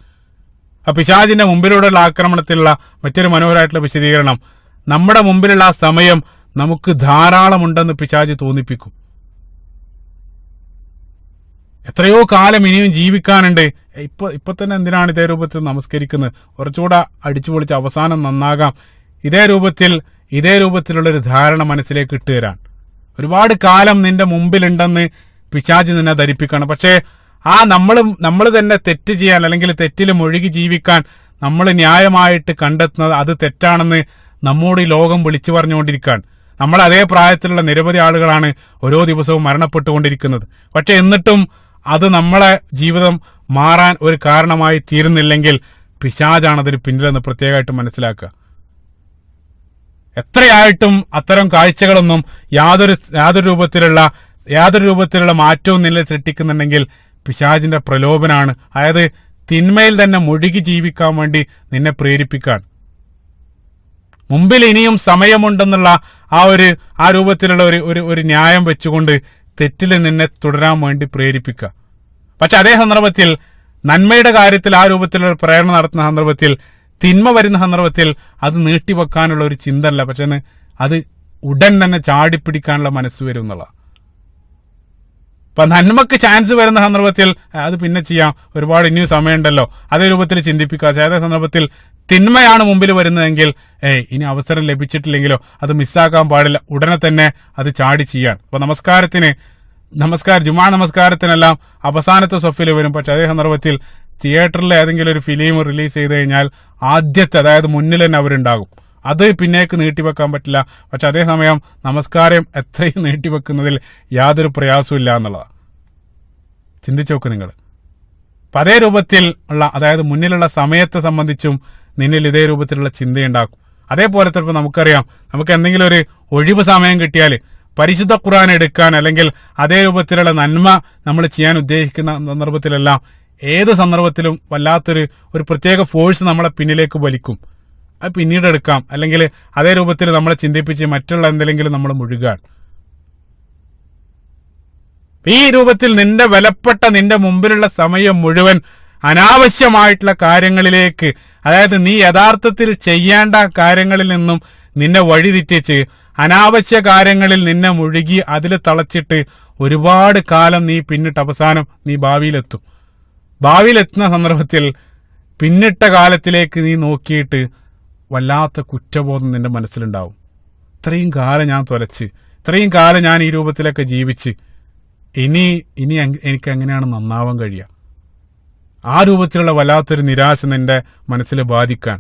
ആ പിശാചിന്റെ മുമ്പിലൂടെയുള്ള ആക്രമണത്തിലുള്ള മറ്റൊരു മനോഹരമായിട്ടുള്ള വിശദീകരണം, നമ്മുടെ മുമ്പിലുള്ള ആ സമയം നമുക്ക് ധാരാളമുണ്ടെന്ന് പിശാച് തോന്നിപ്പിക്കും. എത്രയോ കാലം ഇനിയും ജീവിക്കാനുണ്ട്, ഇപ്പൊ തന്നെ എന്തിനാണ് ഇതേ രൂപത്തിൽ നമസ്കരിക്കുന്നത്, കുറച്ചുകൂടെ അടിച്ചു പൊളിച്ച് അവസാനം നന്നാകാം, ഇതേ രൂപത്തിലുള്ളൊരു ധാരണ മനസ്സിലേക്ക് ഇട്ടുതരാൻ. ഒരുപാട് കാലം നിന്റെ മുമ്പിലുണ്ടെന്ന് പിശാച് നിന്നെ ധരിപ്പിക്കണം. പക്ഷേ നമ്മൾ തന്നെ തെറ്റ് ചെയ്യാൻ അല്ലെങ്കിൽ തെറ്റിൽ മുഴുകി ജീവിക്കാൻ നമ്മൾ ന്യായമായിട്ട് കണ്ടെത്തുന്നത് അത് തെറ്റാണെന്ന് നമ്മോട് ഈ ലോകം വിളിച്ചു പറഞ്ഞുകൊണ്ടിരിക്കുകയാണ്. നമ്മൾ അതേ പ്രായത്തിലുള്ള നിരവധി ആളുകളാണ് ഓരോ ദിവസവും മരണപ്പെട്ടുകൊണ്ടിരിക്കുന്നത്. പക്ഷെ എന്നിട്ടും അത് നമ്മളെ ജീവിതം മാറാൻ ഒരു കാരണമായി തീരുന്നില്ലെങ്കിൽ പിശാചാണ് അതിന് പിന്നിലെന്ന് പ്രത്യേകമായിട്ട് മനസ്സിലാക്കുക. എത്രയായിട്ടും അത്തരം കാഴ്ചകളൊന്നും യാതൊരു രൂപത്തിലുള്ള മാറ്റവും നിന്നെ സൃഷ്ടിക്കുന്നുണ്ടെങ്കിൽ പിശാചിന്റെ പ്രലോഭനാണ്. അതായത് തിന്മയിൽ തന്നെ മുഴുകി ജീവിക്കാൻ വേണ്ടി നിന്നെ പ്രേരിപ്പിക്കാൻ, മുമ്പിൽ ഇനിയും സമയമുണ്ടെന്നുള്ള ആ രൂപത്തിലുള്ള ഒരു ന്യായം വെച്ചുകൊണ്ട് തെറ്റിൽ നിന്നെ തുടരാൻ വേണ്ടി പ്രേരിപ്പിക്കുക. പക്ഷെ അതേ സന്ദർഭത്തിൽ നന്മയുടെ കാര്യത്തിൽ ആ രൂപത്തിലുള്ള പ്രേരണ നടത്തുന്ന സന്ദർഭത്തിൽ, തിന്മ വരുന്ന സന്ദർഭത്തിൽ അത് നീട്ടിവെക്കാനുള്ള ഒരു ചിന്ത അല്ല, പക്ഷെ അത് ഉടൻ തന്നെ ചാടിപ്പിടിക്കാനുള്ള മനസ്സ് വരും എന്നുള്ള. അപ്പൊ നന്മക്ക് ചാൻസ് വരുന്ന സന്ദർഭത്തിൽ അത് പിന്നെ ചെയ്യാം, ഒരുപാട് ഇനിയും സമയമുണ്ടല്ലോ, അതേ രൂപത്തിൽ ചിന്തിപ്പിക്കുക. അതേ സന്ദർഭത്തിൽ തിന്മയാണ് മുമ്പിൽ വരുന്നതെങ്കിൽ ഇനി അവസരം ലഭിച്ചിട്ടില്ലെങ്കിലോ അത് മിസ്സാക്കാൻ പാടില്ല, ഉടനെ തന്നെ അത് ചാടി ചെയ്യാൻ. അപ്പൊ ജുമാ നമസ്കാരത്തിനെല്ലാം അവസാനത്തെ സഫിൽ വരും. പക്ഷെ അതേ സന്ദർഭത്തിൽ തിയേറ്ററിൽ ഏതെങ്കിലും ഒരു ഫിലിം റിലീസ് ചെയ്ത് കഴിഞ്ഞാൽ ആദ്യത്തെ, അതായത് മുന്നിൽ തന്നെ അവരുണ്ടാകും. അത് പിന്നേക്ക് നീട്ടിവെക്കാൻ പറ്റില്ല. പക്ഷെ അതേസമയം നമസ്കാരം എത്രയും നീട്ടിവെക്കുന്നതിൽ യാതൊരു പ്രയാസവും ഇല്ല എന്നുള്ളതാണ്. ചിന്തിച്ചു നോക്ക് നിങ്ങൾ. അപ്പൊ അതേ രൂപത്തിൽ ഉള്ള, അതായത് മുന്നിലുള്ള സമയത്തെ സംബന്ധിച്ചും നിന്നിൽ ഇതേ രൂപത്തിലുള്ള ചിന്തയുണ്ടാക്കും. അതേപോലെ ചിലപ്പോൾ നമുക്കറിയാം, നമുക്ക് എന്തെങ്കിലും ഒരു ഒഴിവ് സമയം കിട്ടിയാൽ പരിശുദ്ധ ഖുർആൻ എടുക്കാൻ അല്ലെങ്കിൽ അതേ രൂപത്തിലുള്ള നന്മ നമ്മൾ ചെയ്യാൻ ഉദ്ദേശിക്കുന്ന സന്ദർഭത്തിലെല്ലാം ഏത് സന്ദർഭത്തിലും വല്ലാത്തൊരു പ്രത്യേക ഫോഴ്സ് നമ്മളെ പിന്നിലേക്ക് വലിക്കും. അത് പിന്നീട് എടുക്കാം, അല്ലെങ്കിൽ അതേ രൂപത്തിൽ നമ്മളെ ചിന്തിപ്പിച്ച് മറ്റുള്ള എന്തെങ്കിലും നമ്മൾ മുഴുകാൻ. ഈ രൂപത്തിൽ നിന്റെ മുമ്പിലുള്ള സമയം മുഴുവൻ അനാവശ്യമായിട്ടുള്ള കാര്യങ്ങളിലേക്ക്, അതായത് നീ യഥാർത്ഥത്തിൽ ചെയ്യേണ്ട കാര്യങ്ങളിൽ നിന്നും നിന്നെ വഴിതെറ്റിച്ച് അനാവശ്യ കാര്യങ്ങളിൽ നിന്നെ മുഴുകി അതിൽ തളച്ചിട്ട് ഒരുപാട് കാലം നീ പിന്നിട്ട് അവസാനം നീ ഭാവിയിലെത്തുന്ന സന്ദർഭത്തിൽ പിന്നിട്ട കാലത്തിലേക്ക് നീ നോക്കിയിട്ട് വല്ലാത്ത കുറ്റബോധം നിന്റെ മനസ്സിലുണ്ടാവും. ഇത്രയും കാലം ഞാൻ തൊലച്ച്, ഇത്രയും കാലം ഞാൻ ഈ രൂപത്തിലൊക്കെ ജീവിച്ച്, ഇനി എനിക്ക് എങ്ങനെയാണ് നന്നാവാൻ കഴിയുക? ആ രൂപത്തിലുള്ള വല്ലാത്തൊരു നിരാശ നിന്റെ മനസ്സിൽ ബാധിക്കാൻ.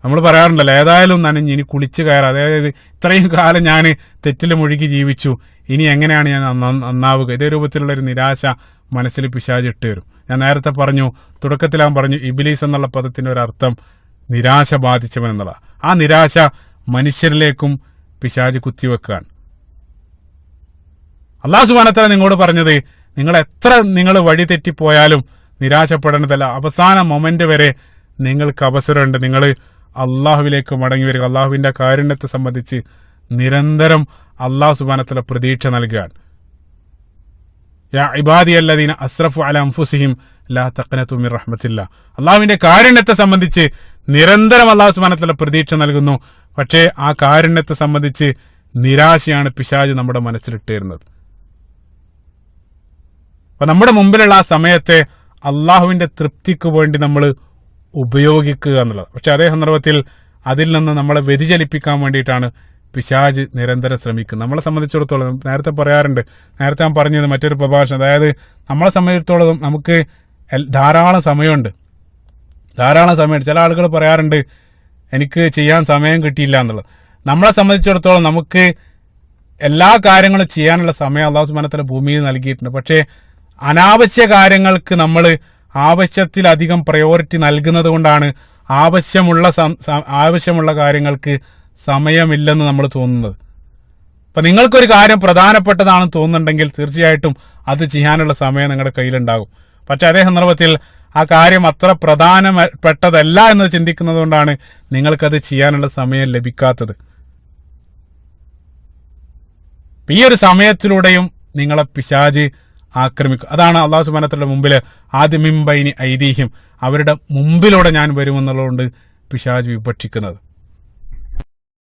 നമ്മൾ പറയാറുണ്ടല്ലോ, ഏതായാലും നനഞ്ഞ് ഇനി കുളിച്ചു കയറാം. അതായത് ഇത്രയും കാലം ഞാൻ തെറ്റിൽ മുഴുകി ജീവിച്ചു, ഇനി എങ്ങനെയാണ് ഞാൻ നന്നാവുക? ഇതേ രൂപത്തിലുള്ള ഒരു നിരാശ മനസ്സിൽ പിശാച് ഇട്ട് വരും. ഞാൻ നേരത്തെ തുടക്കത്തിൽ പറഞ്ഞു ഇബ്ലീസ് എന്നുള്ള പദത്തിന്റെ ഒരു അർത്ഥം നിരാശ ബാധിച്ചവൻ എന്നുള്ള. ആ നിരാശ മനുഷ്യരിലേക്കും പിശാച് കുത്തിവെക്കാൻ. അല്ലാഹു സുബ്ഹാനഹു വ തആല നിങ്ങളോട് പറഞ്ഞത്, നിങ്ങൾ വഴി തെറ്റിപ്പോയാലും നിരാശപ്പെടേണ്ടതല്ല, അവസാന മൊമെന്റ് വരെ നിങ്ങൾക്ക് അവസരമുണ്ട്. നിങ്ങൾ അള്ളാഹുവിലേക്ക് മടങ്ങി വരിക. അള്ളാഹുവിന്റെ കാരുണ്യത്തെ സംബന്ധിച്ച് നിരന്തരം അള്ളാഹു സുബ്ഹാനഹു വ തആല പ്രതീക്ഷ നൽകുകയാണ്. യാ ഇബാദിയല്ലദീന അസ്റഫു അലാ അൻഫുസിഹിം ലാ തഖ്നതു മിർ റഹ്മത്തില്ലാഹ്. അള്ളാഹുവിന്റെ കാരുണ്യത്തെ സംബന്ധിച്ച് നിരന്തരം അള്ളാഹു സുബ്ഹാനഹു വ തആല പ്രതീക്ഷ നൽകുന്നു. പക്ഷേ ആ കാരുണ്യത്തെ സംബന്ധിച്ച് നിരാശയാണ് പിശാച് നമ്മുടെ മനസ്സിലിട്ട് തരുന്നത്. അപ്പൊ നമ്മുടെ മുമ്പിലുള്ള ആ സമയത്തെ അള്ളാഹുവിന്റെ തൃപ്തിക്ക് വേണ്ടി നമ്മൾ ഉപയോഗിക്കുക എന്നുള്ളത്. പക്ഷെ അതേ സന്ദർഭത്തിൽ അതിൽ നിന്ന് നമ്മളെ വ്യതിചലിപ്പിക്കാൻ വേണ്ടിയിട്ടാണ് പിശാച് നിരന്തരം ശ്രമിക്കുന്നത്. നമ്മളെ സംബന്ധിച്ചിടത്തോളം നേരത്തെ ഞാൻ പറഞ്ഞത് മറ്റൊരു പ്രഭാഷണം, അതായത് നമ്മളെ സംബന്ധിച്ചിടത്തോളം നമുക്ക് ധാരാളം സമയമുണ്ട്. ചില ആളുകൾ പറയാറുണ്ട് എനിക്ക് ചെയ്യാൻ സമയം കിട്ടിയില്ല എന്നുള്ളത്. നമ്മളെ സംബന്ധിച്ചിടത്തോളം നമുക്ക് എല്ലാ കാര്യങ്ങളും ചെയ്യാനുള്ള സമയം അല്ലാഹു സുബ്ഹാനഹു വ തആല ഭൂമിയിൽ നൽകിയിട്ടുണ്ട്. പക്ഷേ അനാവശ്യ കാര്യങ്ങൾക്ക് നമ്മൾ ആവശ്യത്തിലധികം പ്രയോറിറ്റി നൽകുന്നത് കൊണ്ടാണ് ആവശ്യമുള്ള കാര്യങ്ങൾക്ക് സമയമില്ലെന്ന് നമ്മൾ തോന്നുന്നത്. അപ്പൊ നിങ്ങൾക്കൊരു കാര്യം പ്രധാനപ്പെട്ടതാണെന്ന് തോന്നുന്നുണ്ടെങ്കിൽ തീർച്ചയായിട്ടും അത് ചെയ്യാനുള്ള സമയം നിങ്ങളുടെ കയ്യിലുണ്ടാകും. പക്ഷെ അതേ സന്ദർഭത്തിൽ ആ കാര്യം അത്ര പ്രധാനപ്പെട്ടതല്ല എന്ന് ചിന്തിക്കുന്നത് കൊണ്ടാണ് നിങ്ങൾക്കത് ചെയ്യാനുള്ള സമയം ലഭിക്കാത്തത്. ഈ ഒരു സമയത്തിലൂടെയും നിങ്ങളെ പിശാച് ആക്രമിക്കും. അതാണ് അല്ലാഹു സുബ്ഹാനഹു വ തആലയുടെ മുമ്പിൽ ആദ്യം മിൻ ബൈനി ഐദീഹിം, അവരുടെ മുമ്പിലൂടെ ഞാൻ വരുമെന്നുള്ളതുകൊണ്ട് പിശാച് വിപക്ഷിക്കുന്നത്.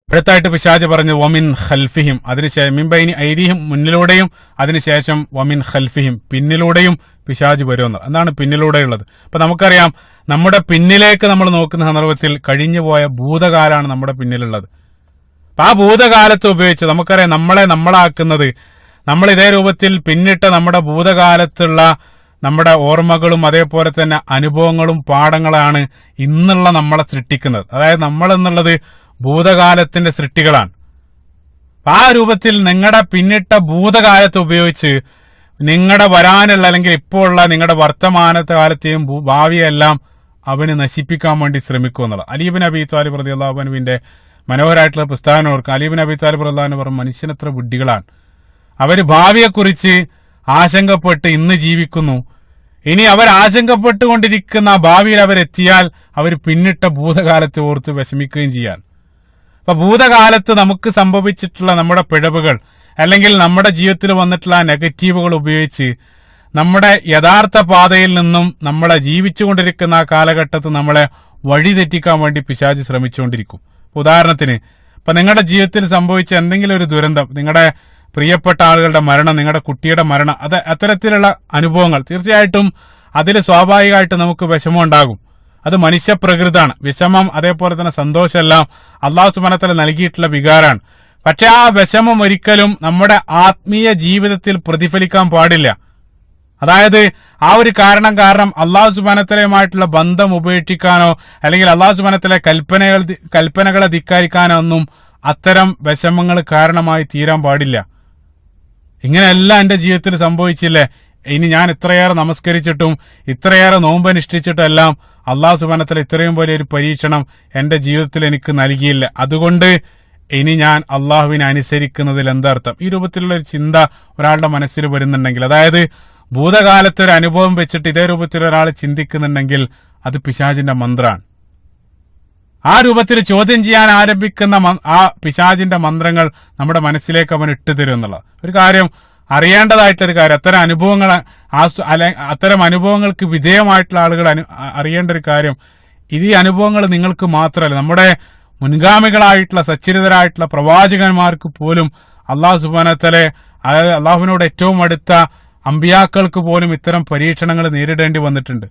അടുത്തായിട്ട് പിശാച് പറഞ്ഞു വമിൻ ഖൽഫിഹിം, അതിനുശേഷം മിൻ ബൈനി ഐദീഹിം മുന്നിലൂടെയും അതിനുശേഷം വമിൻ ഖൽഫിഹിം പിന്നിലൂടെയും പിശാച് വരുമെന്ന്. എന്താണ് പിന്നിലൂടെയുള്ളത്? അപ്പൊ നമുക്കറിയാം, നമ്മുടെ പിന്നിലേക്ക് നമ്മൾ നോക്കുന്ന സന്ദർഭത്തിൽ കഴിഞ്ഞുപോയ ഭൂതകാലാണ് നമ്മുടെ പിന്നിലുള്ളത്. അപ്പൊ ആ ഭൂതകാലത്ത് ഉപയോഗിച്ച് നമുക്കറിയാം നമ്മളാക്കുന്നത് നമ്മൾ ഇതേ രൂപത്തിൽ പിന്നിട്ട് നമ്മുടെ ഭൂതകാലത്തുള്ള നമ്മുടെ ഓർമ്മകളും അതേപോലെ തന്നെ അനുഭവങ്ങളും പാഠങ്ങളാണ് ഇന്നുള്ള നമ്മളെ സൃഷ്ടിക്കുന്നത്. അതായത് നമ്മൾ എന്നുള്ളത് ഭൂതകാലത്തിന്റെ സൃഷ്ടികളാണ്. ആ രൂപത്തിൽ നിങ്ങളുടെ പിന്നിട്ട ഭൂതകാലത്ത് ഉപയോഗിച്ച് നിങ്ങളുടെ വരാനുള്ള അല്ലെങ്കിൽ ഇപ്പോൾ ഉള്ള നിങ്ങളുടെ വർത്തമാനത്തെ കാലത്തെയും ഭാവിയെല്ലാം അവന് നശിപ്പിക്കാൻ വേണ്ടി ശ്രമിക്കും എന്നുള്ളത്. അലി ഇബ്നു അബീ ത്വാലിബ് റളിയല്ലാഹു അൻഹുവിന്റെ മനോഹരമായിട്ടുള്ള പ്രസ്താവന ഓർക്കുക. അലി ഇബ്നു അബീ ത്വാലിബ് റളിയല്ലാഹു അൻഹു പറഞ്ഞു, മനുഷ്യനെത്ര ബുദ്ധികളാണ്. അവര് ഭാവിയെക്കുറിച്ച് ആശങ്കപ്പെട്ട് ഇന്ന് ജീവിക്കുന്നു. ഇനി അവർ ആശങ്കപ്പെട്ടുകൊണ്ടിരിക്കുന്ന ഭാവിയിൽ അവരെത്തിയാൽ അവർ പിന്നിട്ട ഭൂതകാലത്തെ ഓർത്ത് വിഷമിക്കുകയും ചെയ്യാൻ. അപ്പൊ ഭൂതകാലത്ത് നമുക്ക് സംഭവിച്ചിട്ടുള്ള നമ്മുടെ പിഴവുകൾ അല്ലെങ്കിൽ നമ്മുടെ ജീവിതത്തിൽ വന്നിട്ടുള്ള നെഗറ്റീവുകൾ ഉപയോഗിച്ച് നമ്മുടെ യഥാർത്ഥ പാതയിൽ നിന്നും നമ്മളെ ജീവിച്ചുകൊണ്ടിരിക്കുന്ന ആ കാലഘട്ടത്തിൽ നമ്മളെ വഴിതെറ്റിക്കാൻ വേണ്ടി പിശാച് ശ്രമിച്ചുകൊണ്ടിരിക്കും. ഉദാഹരണത്തിന് ഇപ്പൊ നിങ്ങളുടെ ജീവിതത്തിൽ സംഭവിച്ച എന്തെങ്കിലും ഒരു ദുരന്തം, നിങ്ങളുടെ പ്രിയപ്പെട്ട ആളുകളുടെ മരണം, നിങ്ങളുടെ കുട്ടിയുടെ മരണം, അത്തരത്തിലുള്ള അനുഭവങ്ങൾ തീർച്ചയായിട്ടും അതിൽ സ്വാഭാവികമായിട്ട് നമുക്ക് വിഷമം ഉണ്ടാകും. അത് മനുഷ്യപ്രകൃതാണ്. വിഷമം അതേപോലെ തന്നെ സന്തോഷമെല്ലാം അള്ളാഹു സുബ്ഹാനഹു വ തആല നൽകിയിട്ടുള്ള വികാരമാണ്. പക്ഷെ ആ വിഷമം ഒരിക്കലും നമ്മുടെ ആത്മീയ ജീവിതത്തിൽ പ്രതിഫലിക്കാൻ പാടില്ല. അതായത് ആ ഒരു കാരണം അള്ളാഹു സുബ്ഹാനഹു വ തആലയുമായിട്ടുള്ള ബന്ധം ഉപേക്ഷിക്കാനോ അല്ലെങ്കിൽ അള്ളാഹു സുബ്ഹാനഹു വ തആല കൽപ്പനകളെ ധിക്കരിക്കാനോ ഒന്നും അത്തരം വിഷമങ്ങൾ കാരണമായി തീരാൻ പാടില്ല. ഇങ്ങനെയെല്ലാം എന്റെ ജീവിതത്തിൽ സംഭവിച്ചില്ലേ, ഇനി ഞാൻ ഇത്രയേറെ നമസ്കരിച്ചിട്ടും ഇത്രയേറെ നോമ്പനുഷ്ഠിച്ചിട്ടും എല്ലാം അള്ളാഹു സുബ്ഹാനഹു വ തആല ഇത്രയും വലിയൊരു പരീക്ഷണം എന്റെ ജീവിതത്തിൽ എനിക്ക് നൽകിയില്ല, അതുകൊണ്ട് ഇനി ഞാൻ അള്ളാഹുവിനെ അനുസരിക്കുന്നതിൽ എന്തർത്ഥം? ഈ രൂപത്തിലുള്ള ഒരു ചിന്ത ഒരാളുടെ മനസ്സിൽ വരുന്നുണ്ടെങ്കിൽ, അതായത് ഭൂതകാലത്തെ ഒരു അനുഭവം വെച്ചിട്ട് ഇതേ രൂപത്തിൽ ഒരാൾ ചിന്തിക്കുന്നുണ്ടെങ്കിൽ അത് പിശാചിന്റെ മന്ത്രമാണ്. ആ രൂപത്തിൽ ചോദ്യം ചെയ്യാൻ ആരംഭിക്കുന്ന ആ പിശാചിന്റെ മന്ത്രങ്ങൾ നമ്മുടെ മനസ്സിലേക്ക് അവൻ ഇട്ടുതരും എന്നുള്ളത് ഒരു കാര്യം അറിയേണ്ടതായിട്ടൊരു കാര്യം. അത്തരം അനുഭവങ്ങൾക്ക് വിധേയമായിട്ടുള്ള ആളുകൾ അറിയേണ്ട ഒരു കാര്യം, ഇത് ഈ അനുഭവങ്ങൾ നിങ്ങൾക്ക് മാത്രമല്ല, നമ്മുടെ മുൻഗാമികളായിട്ടുള്ള സച്ചരിതരായിട്ടുള്ള പ്രവാചകന്മാർക്ക് പോലും അള്ളാഹു സുബ്ഹാനഹു വ തആല, അതായത് അള്ളാഹുവിനോട് ഏറ്റവും അടുത്ത അമ്പിയാക്കൾക്ക് പോലും ഇത്തരം പരീക്ഷണങ്ങൾ നേരിടേണ്ടി വന്നിട്ടുണ്ട്.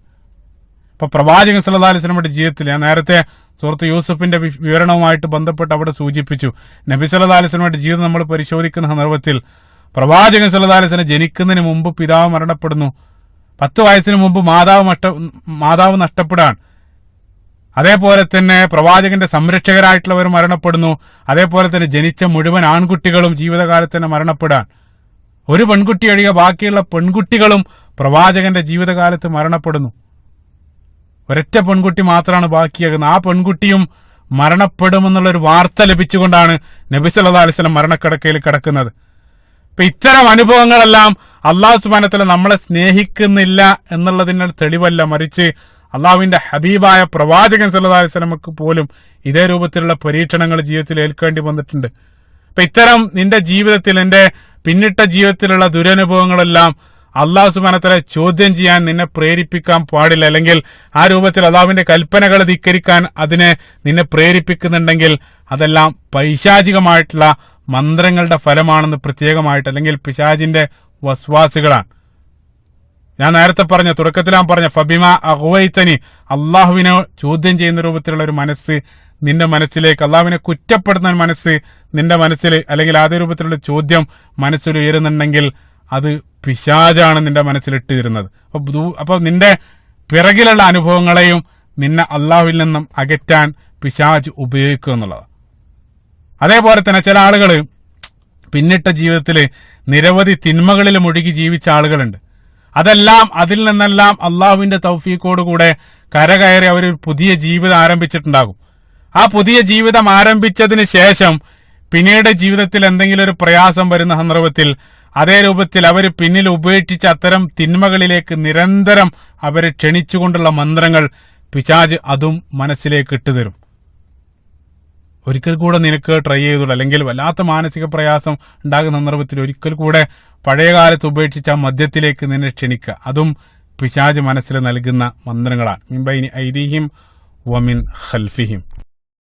ഇപ്പൊ പ്രവാചകൻ സല്ലല്ലാഹു അലൈഹി വസല്ലമയുടെ ജീവിതത്തിൽ ഞാൻ നേരത്തെ സൂറത്ത് യൂസുഫിന്റെ വിവരണവുമായിട്ട് ബന്ധപ്പെട്ട് അവിടെ സൂചിപ്പിച്ചു. നബി സല്ലല്ലാഹു അലൈഹി വസല്ലമയുടെ ജീവിതം നമ്മൾ പരിശോധിക്കുന്ന സന്ദർഭത്തിൽ പ്രവാചകൻ സല്ലല്ലാഹു അലൈഹി വസല്ലം ജനിക്കുന്നതിന് മുമ്പ് പിതാവ് മരണപ്പെടുന്നു. 10 വയസ്സിന് മുമ്പ് മാതാവ് നഷ്ടപ്പെടാൻ. അതേപോലെ തന്നെ പ്രവാചകന്റെ സംരക്ഷകരായിട്ടുള്ളവർ മരണപ്പെടുന്നു. അതേപോലെ തന്നെ ജനിച്ച മുഴുവൻ ആൺകുട്ടികളും ജീവിതകാലത്ത് തന്നെ മരണപ്പെടാൻ. ഒരു പെൺകുട്ടി ഒഴികെ ബാക്കിയുള്ള പെൺകുട്ടികളും പ്രവാചകന്റെ ജീവിതകാലത്ത് മരണപ്പെടുന്നു. ഒരൊറ്റ പെൺകുട്ടി മാത്രമാണ് ബാക്കിയാകുന്നത്. ആ പെൺകുട്ടിയും മരണപ്പെടുമെന്നുള്ളൊരു വാർത്ത ലഭിച്ചുകൊണ്ടാണ് നബി സല്ലല്ലാഹു അലൈഹി വസല്ലം മരണക്കിടക്കയിൽ കിടക്കുന്നത്. ഇപ്പൊ ഇത്തരം അനുഭവങ്ങളെല്ലാം അള്ളാഹു സുബ്ഹാനഹു വ തആല നമ്മളെ സ്നേഹിക്കുന്നില്ല എന്നുള്ളതിന് തെളിവല്ല, മറിച്ച് അള്ളാഹുവിന്റെ ഹബീബായ പ്രവാചകൻ സല്ലല്ലാഹു അലൈഹി വസല്ലമക്ക് പോലും ഇതേ രൂപത്തിലുള്ള പരീക്ഷണങ്ങൾ ജീവിതത്തിൽ ഏൽക്കേണ്ടി വന്നിട്ടുണ്ട്. അപ്പൊ ഇത്തരം നിന്റെ ജീവിതത്തിൽ, നിന്റെ പിന്നിട്ട ജീവിതത്തിലുള്ള ദുരനുഭവങ്ങളെല്ലാം അള്ളാഹു സുബ്ഹാനഹു വ തആല ചോദ്യം ചെയ്യാൻ നിന്നെ പ്രേരിപ്പിക്കാൻ പാടില്ല. അല്ലെങ്കിൽ ആ രൂപത്തിൽ അള്ളാഹുവിന്റെ കൽപ്പനകൾ ധിക്കരിക്കാൻ അതിനെ നിന്നെ പ്രേരിപ്പിക്കുന്നുണ്ടെങ്കിൽ അതെല്ലാം പൈശാചികമായിട്ടുള്ള മന്ത്രങ്ങളുടെ ഫലമാണെന്ന് പ്രത്യേകമായിട്ട്, അല്ലെങ്കിൽ പിശാചിന്റെ വസ്വാസുകളാണ്. ഞാൻ നേരത്തെ പറഞ്ഞ ഫബിമ അഗ്വൈതനി, അള്ളാഹുവിനെ ചോദ്യം ചെയ്യുന്ന രൂപത്തിലുള്ള ഒരു മനസ്സ് നിന്റെ മനസ്സിലേക്ക്, അള്ളാഹുവിനെ കുറ്റപ്പെടുന്ന ഒരു മനസ്സ് നിന്റെ മനസ്സിൽ, അല്ലെങ്കിൽ അതേ രൂപത്തിലുള്ള ചോദ്യം മനസ്സിൽ ഉയരുന്നുണ്ടെങ്കിൽ അത് പിശാചാണ് നിന്റെ മനസ്സിലിട്ട് തരുന്നത്. അപ്പൊ നിന്റെ പിറകിലുള്ള അനുഭവങ്ങളെയും നിന്നെ അള്ളാഹുവിൽ നിന്നും അകറ്റാൻ പിശാച് ഉപയോഗിക്കുക എന്നുള്ളത്. അതേപോലെ തന്നെ ചില ആളുകൾ പിന്നിട്ട ജീവിതത്തിൽ നിരവധി തിന്മകളിൽ മുഴുകി ജീവിച്ച ആളുകളുണ്ട്. അതിൽ നിന്നെല്ലാം അള്ളാഹുവിന്റെ തൗഫീഖോടുകൂടെ കരകയറി അവർ പുതിയ ജീവിതം ആരംഭിച്ചിട്ടുണ്ടാകും. ആ പുതിയ ജീവിതം ആരംഭിച്ചതിന് ശേഷം പിന്നീട് ജീവിതത്തിൽ എന്തെങ്കിലും ഒരു പ്രയാസം വരുന്ന സന്ദർഭത്തിൽ അതേ രൂപത്തിൽ അവർ പിന്നിൽ ഉപേക്ഷിച്ച അത്തരം തിന്മകളിലേക്ക് നിരന്തരം അവരെ ക്ഷണിച്ചുകൊണ്ടുള്ള മന്ത്രങ്ങൾ പിശാച് അതും മനസ്സിലേക്ക് ഇട്ടുതരും. ഒരിക്കൽ കൂടെ നിനക്ക് ട്രൈ ചെയ്തുള്ളൂ, അല്ലെങ്കിൽ വല്ലാത്ത മാനസിക പ്രയാസം ഉണ്ടാകുന്ന സന്ദർഭത്തിൽ ഒരിക്കൽ കൂടെ പഴയകാലത്ത് ഉപേക്ഷിച്ച മദ്യത്തിലേക്ക് നിന്നെ ക്ഷണിക്കുക. അതും പിശാച് മനസ്സിൽ നൽകുന്ന മന്ത്രങ്ങളാണ്. മിൻ ബൈനി ഐദീഹിം വമിൻ ഖൽഫിഹിം.